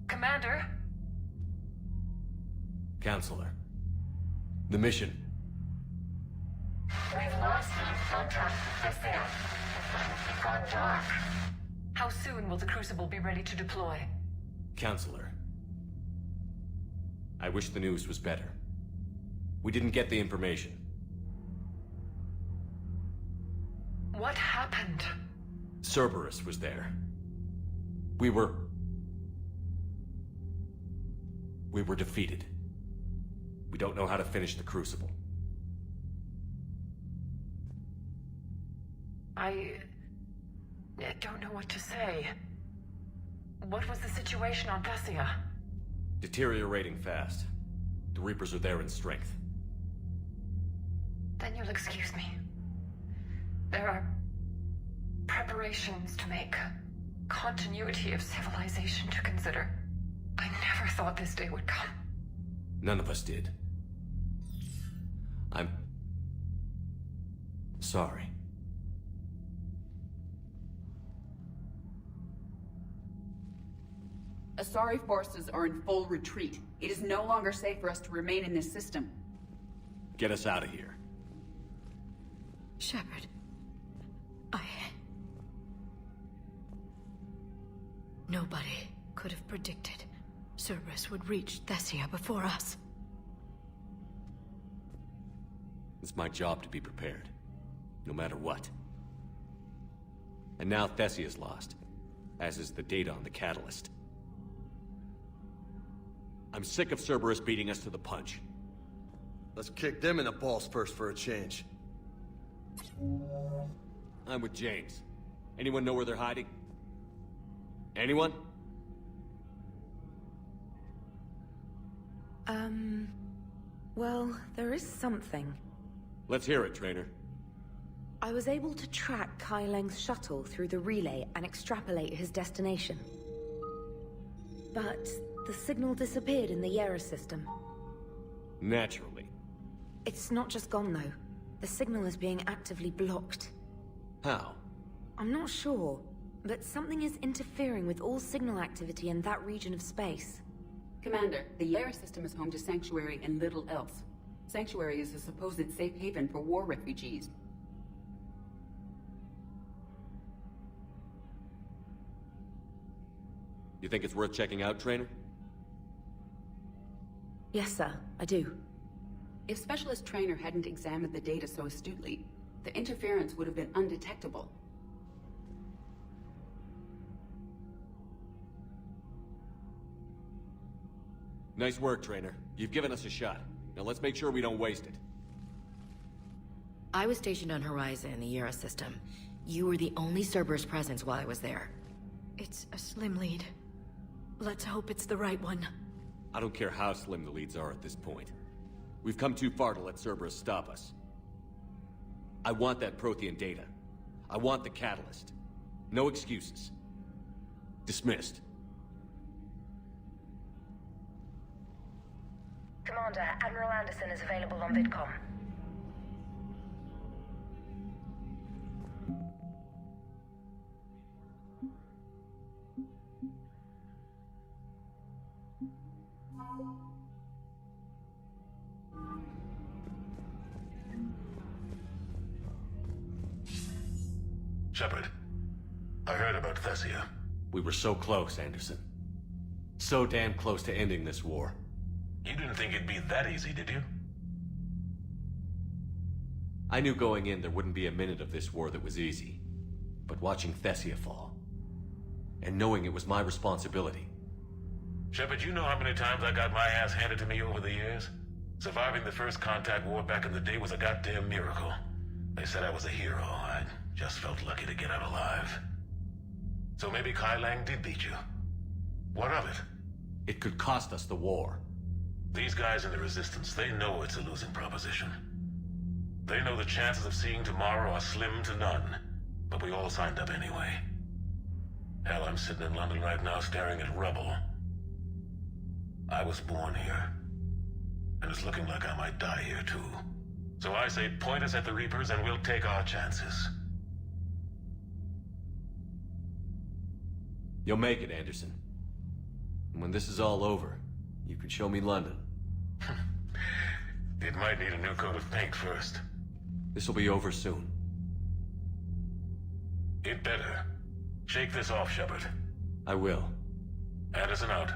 Commander? Counselor. The mission. We've lost contact with Thessia. It's gone dark. How soon will the Crucible be ready to deploy? Counselor. I wish the news was better. We didn't get the information. What happened? Cerberus was there. We were defeated. We don't know how to finish the Crucible. I don't know what to say. What was the situation on Thessia? Deteriorating fast. The Reapers are there in strength. Then you'll excuse me. There are preparations to make. Continuity of civilization to consider. I never thought this day would come. None of us did. I'm sorry. Asari forces are in full retreat. It is no longer safe for us to remain in this system. Get us out of here. Shepard. Nobody could have predicted Cerberus would reach Thessia before us. It's my job to be prepared, no matter what. And now Thessia's lost, as is the data on the catalyst. I'm sick of Cerberus beating us to the punch. Let's kick them in the balls first for a change. I'm with James. Anyone know where they're hiding? Anyone? Well, there is something. Let's hear it, Trainer. I was able to track Kai Leng's shuttle through the relay and extrapolate his destination. But the signal disappeared in the Yera system. Naturally. It's not just gone, though. The signal is being actively blocked. How? I'm not sure, but something is interfering with all signal activity in that region of space. Commander, the Yera system is home to Sanctuary and little else. Sanctuary is a supposed safe haven for war refugees. You think it's worth checking out, Trainer? Yes, sir, I do. If Specialist Trainer hadn't examined the data so astutely, the interference would have been undetectable. Nice work, Trainer. You've given us a shot. Now let's make sure we don't waste it. I was stationed on Horizon in the Yera system. You were the only Cerberus presence while I was there. It's a slim lead. Let's hope it's the right one. I don't care how slim the leads are at this point. We've come too far to let Cerberus stop us. I want that Prothean data. I want the catalyst. No excuses. Dismissed. Commander, Admiral Anderson is available on VidCom. Shepard, I heard about Thessia. We were so close, Anderson. So damn close to ending this war. You didn't think it'd be that easy, did you? I knew going in there wouldn't be a minute of this war that was easy. But watching Thessia fall, and knowing it was my responsibility. Shepard, you know how many times I got my ass handed to me over the years? Surviving the first contact war back in the day was a goddamn miracle. They said I was a hero. I just felt lucky to get out alive. So maybe Kai Lang did beat you. What of it? It could cost us the war. These guys in the Resistance, they know it's a losing proposition. They know the chances of seeing tomorrow are slim to none. But we all signed up anyway. Hell, I'm sitting in London right now staring at rubble. I was born here. And it's looking like I might die here too. So I say point us at the Reapers and we'll take our chances. You'll make it, Anderson. And when this is all over, you can show me London. It might need a new coat of paint first. This will be over soon. It better. Shake this off, Shepard. I will. Anderson out.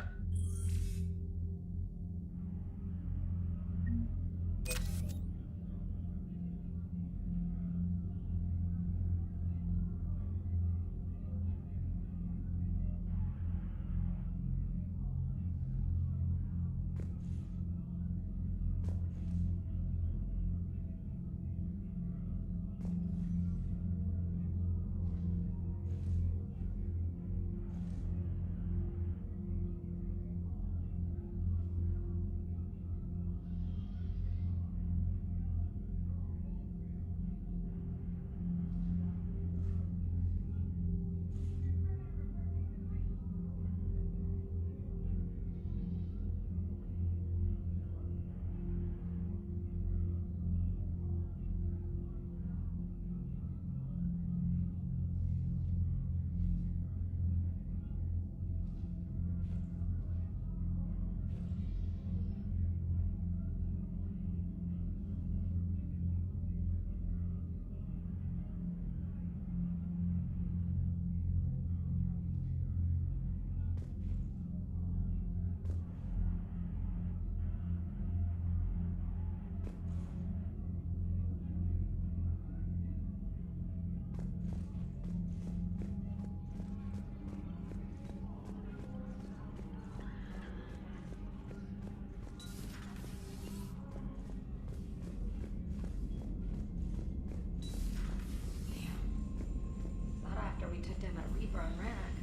We took down that Reaper on Rannoch.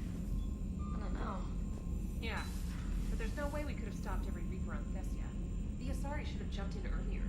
I don't know. Yeah, but there's no way we could have stopped every Reaper on Thessia. The Asari should have jumped in earlier.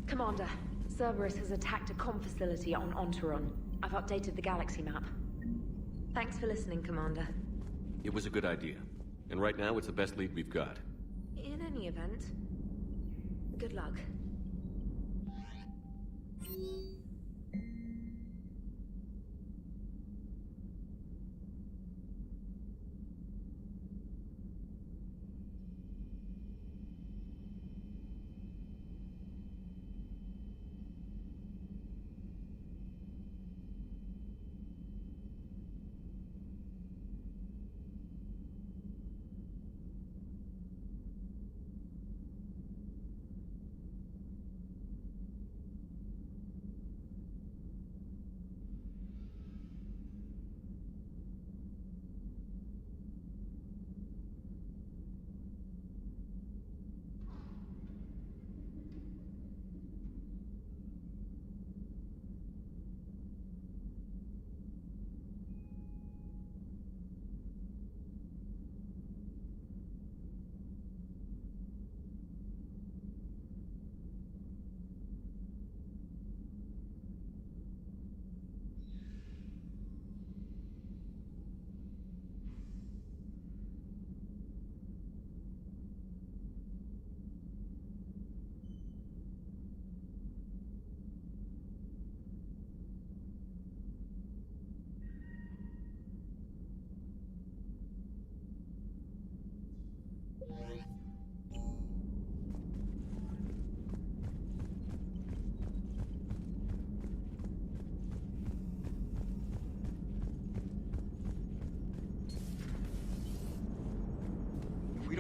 Commander, Cerberus has attacked a comm facility on Ontaron. I've updated the galaxy map. Thanks for listening, Commander. It was a good idea. And right now, it's the best lead we've got. In any event, good luck.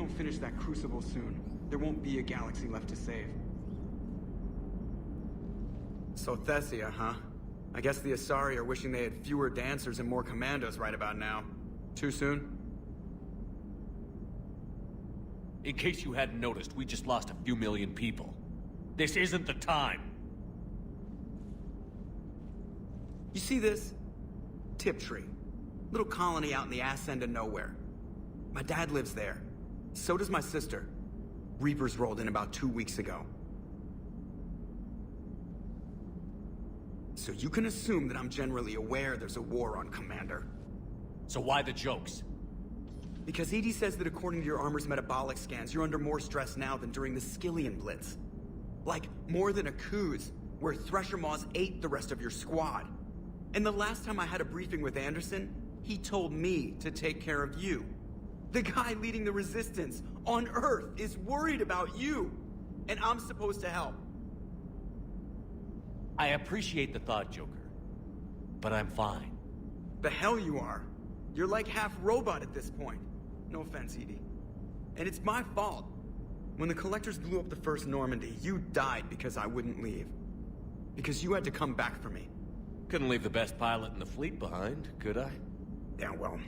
don't finish that crucible soon, there won't be a galaxy left to save. So Thessia, huh? I guess the Asari are wishing they had fewer dancers and more commandos right about now. Too soon? In case you hadn't noticed, we just lost a few million people. This isn't the time. You see this? Tiptree. Little colony out in the ass end of nowhere. My dad lives there. So does my sister. Reapers rolled in about 2 weeks ago. So you can assume that I'm generally aware there's a war on, Commander. So why the jokes? Because EDI says that according to your armor's metabolic scans, you're under more stress now than during the Skillian Blitz. Like, more than a Kuz, where Thresher Maws ate the rest of your squad. And the last time I had a briefing with Anderson, he told me to take care of you. The guy leading the resistance on Earth is worried about you. And I'm supposed to help. I appreciate the thought, Joker. But I'm fine. The hell you are. You're like half robot at this point. No offense, EDI. And it's my fault. When the Collectors blew up the first Normandy, you died because I wouldn't leave. Because you had to come back for me. Couldn't leave the best pilot in the fleet behind, could I? Yeah, well,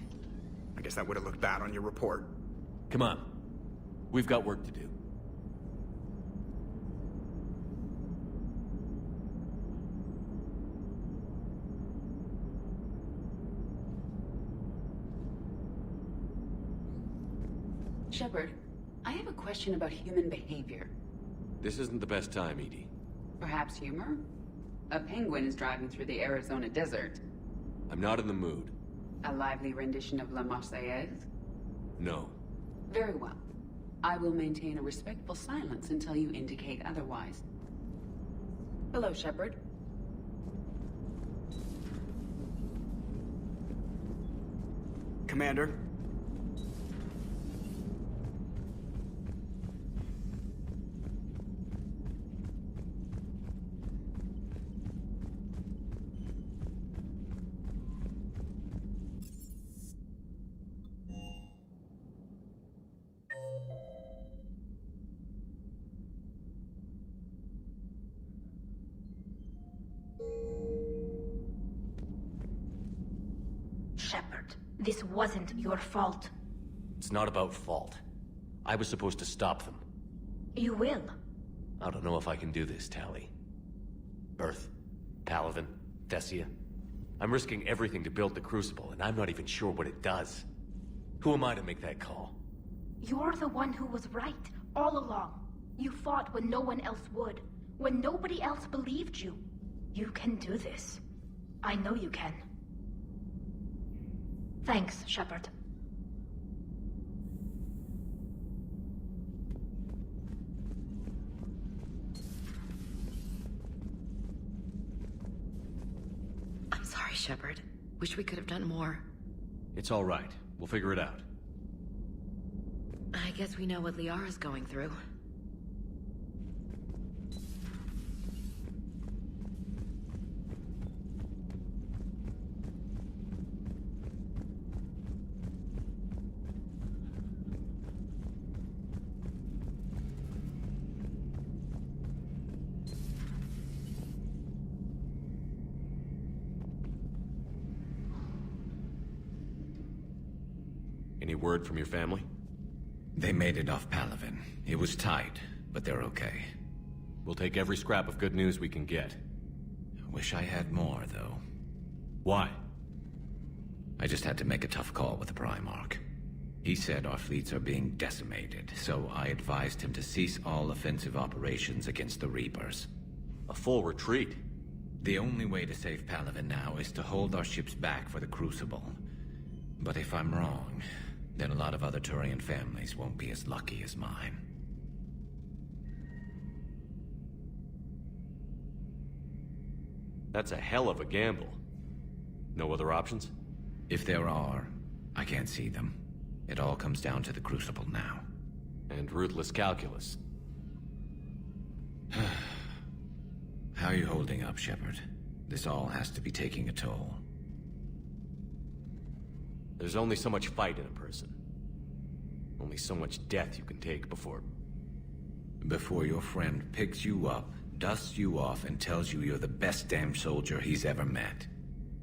I guess that would have looked bad on your report. Come on. We've got work to do. Shepard, I have a question about human behavior. This isn't the best time, EDI. Perhaps humor? A penguin is driving through the Arizona desert. I'm not in the mood. A lively rendition of La Marseillaise? No. Very well. I will maintain a respectful silence until you indicate otherwise. Hello, Shepard. Commander. Shepard, this wasn't your fault. It's not about fault. I was supposed to stop them. You will. I don't know if I can do this, Tali. Earth, Paladin, Thessia. I'm risking everything to build the Crucible, and I'm not even sure what it does. Who am I to make that call? You're the one who was right, all along. You fought when no one else would, when nobody else believed you. You can do this. I know you can. Thanks, Shepard. I'm sorry, Shepard. Wish we could have done more. It's all right. We'll figure it out. I guess we know what Liara's going through. Any word from your family? They made it off Palaven. It was tight, but they're okay. We'll take every scrap of good news we can get. Wish I had more, though. Why? I just had to make a tough call with the Primarch. He said our fleets are being decimated, so I advised him to cease all offensive operations against the Reapers. A full retreat? The only way to save Palaven now is to hold our ships back for the Crucible. But if I'm wrong, then a lot of other Turian families won't be as lucky as mine. That's a hell of a gamble. No other options? If there are, I can't see them. It all comes down to the Crucible now. And ruthless calculus. How are you holding up, Shepard? This all has to be taking a toll. There's only so much fight in a person. Only so much death you can take before... Before your friend picks you up, dusts you off, and tells you you're the best damn soldier he's ever met.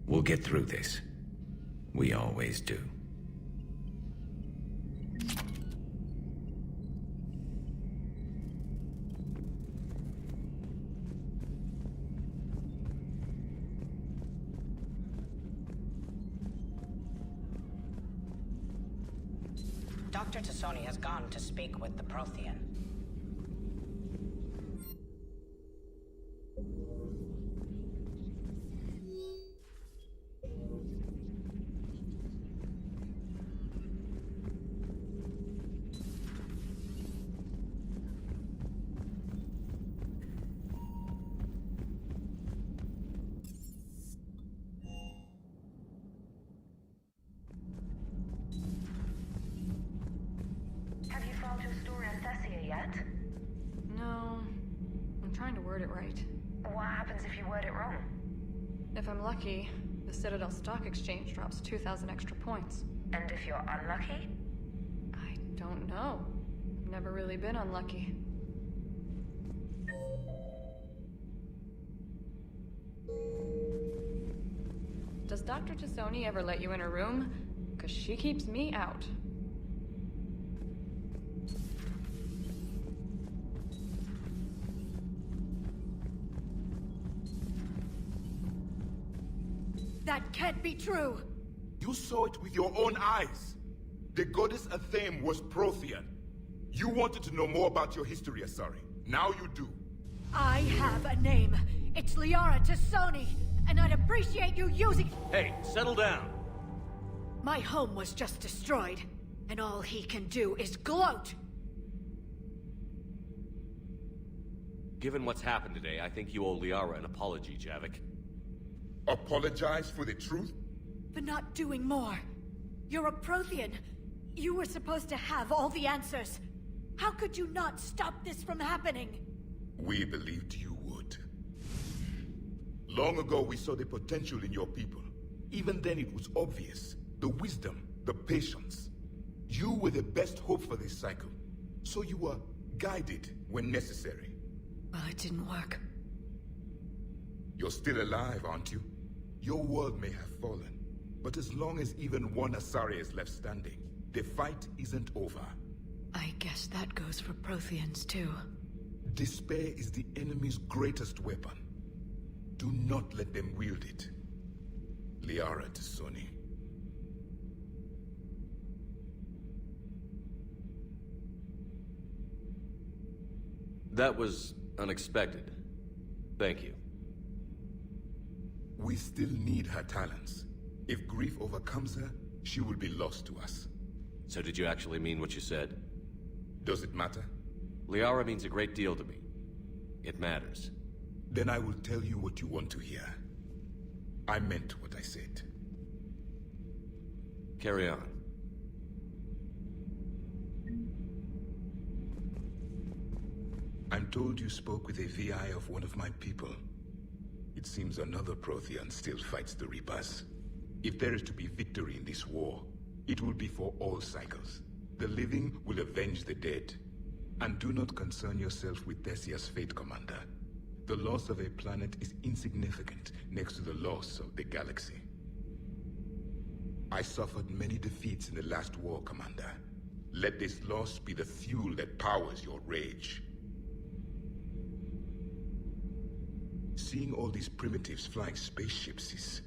We'll get through this. We always do. Dr. Tassoni has gone to speak with the Prothean. Have you found your story on Thessia yet? No. I'm trying to word it right. What happens if you word it wrong? If I'm lucky, the Citadel Stock Exchange drops 2,000 extra points. And if you're unlucky? I don't know. I've never really been unlucky. Does Dr. Tassoni ever let you in her room? 'Cause she keeps me out. That can't be true! You saw it with your own eyes. The goddess Athame was Prothean. You wanted to know more about your history, Asari. Now you do. I have a name. It's Liara Tassoni, and I'd appreciate you using... Hey, settle down. My home was just destroyed, and all he can do is gloat! Given what's happened today, I think you owe Liara an apology, Javik. Apologize for the truth? For not doing more. You're a Prothean. You were supposed to have all the answers. How could you not stop this from happening? We believed you would. Long ago, we saw the potential in your people. Even then, it was obvious. The wisdom, the patience. You were the best hope for this cycle. So you were guided when necessary. Well, it didn't work. You're still alive, aren't you? Your world may have fallen, but as long as even one Asari is left standing, the fight isn't over. I guess that goes for Protheans, too. Despair is the enemy's greatest weapon. Do not let them wield it. Liara Tassoni. That was unexpected. Thank you. We still need her talents. If grief overcomes her, she will be lost to us. So did you actually mean what you said? Does it matter? Liara means a great deal to me. It matters. Then I will tell you what you want to hear. I meant what I said. Carry on. I'm told you spoke with a VI of one of my people. It seems another Prothean still fights the Reapers. If there is to be victory in this war, it will be for all cycles. The living will avenge the dead. And do not concern yourself with Thessia's fate, Commander. The loss of a planet is insignificant next to the loss of the galaxy. I suffered many defeats in the last war, Commander. Let this loss be the fuel that powers your rage. Seeing all these primitives flying spaceships is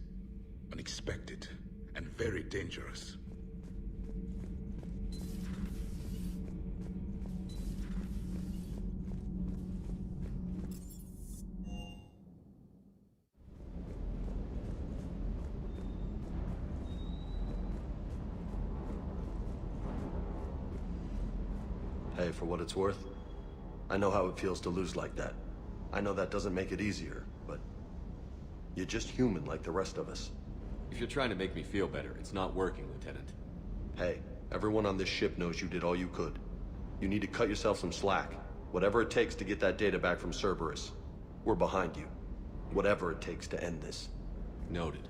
unexpected and very dangerous. Hey, for what it's worth, I know how it feels to lose like that. I know that doesn't make it easier, but you're just human like the rest of us. If you're trying to make me feel better, it's not working, Lieutenant. Hey, everyone on this ship knows you did all you could. You need to cut yourself some slack. Whatever it takes to get that data back from Cerberus. We're behind you. Whatever it takes to end this. Noted.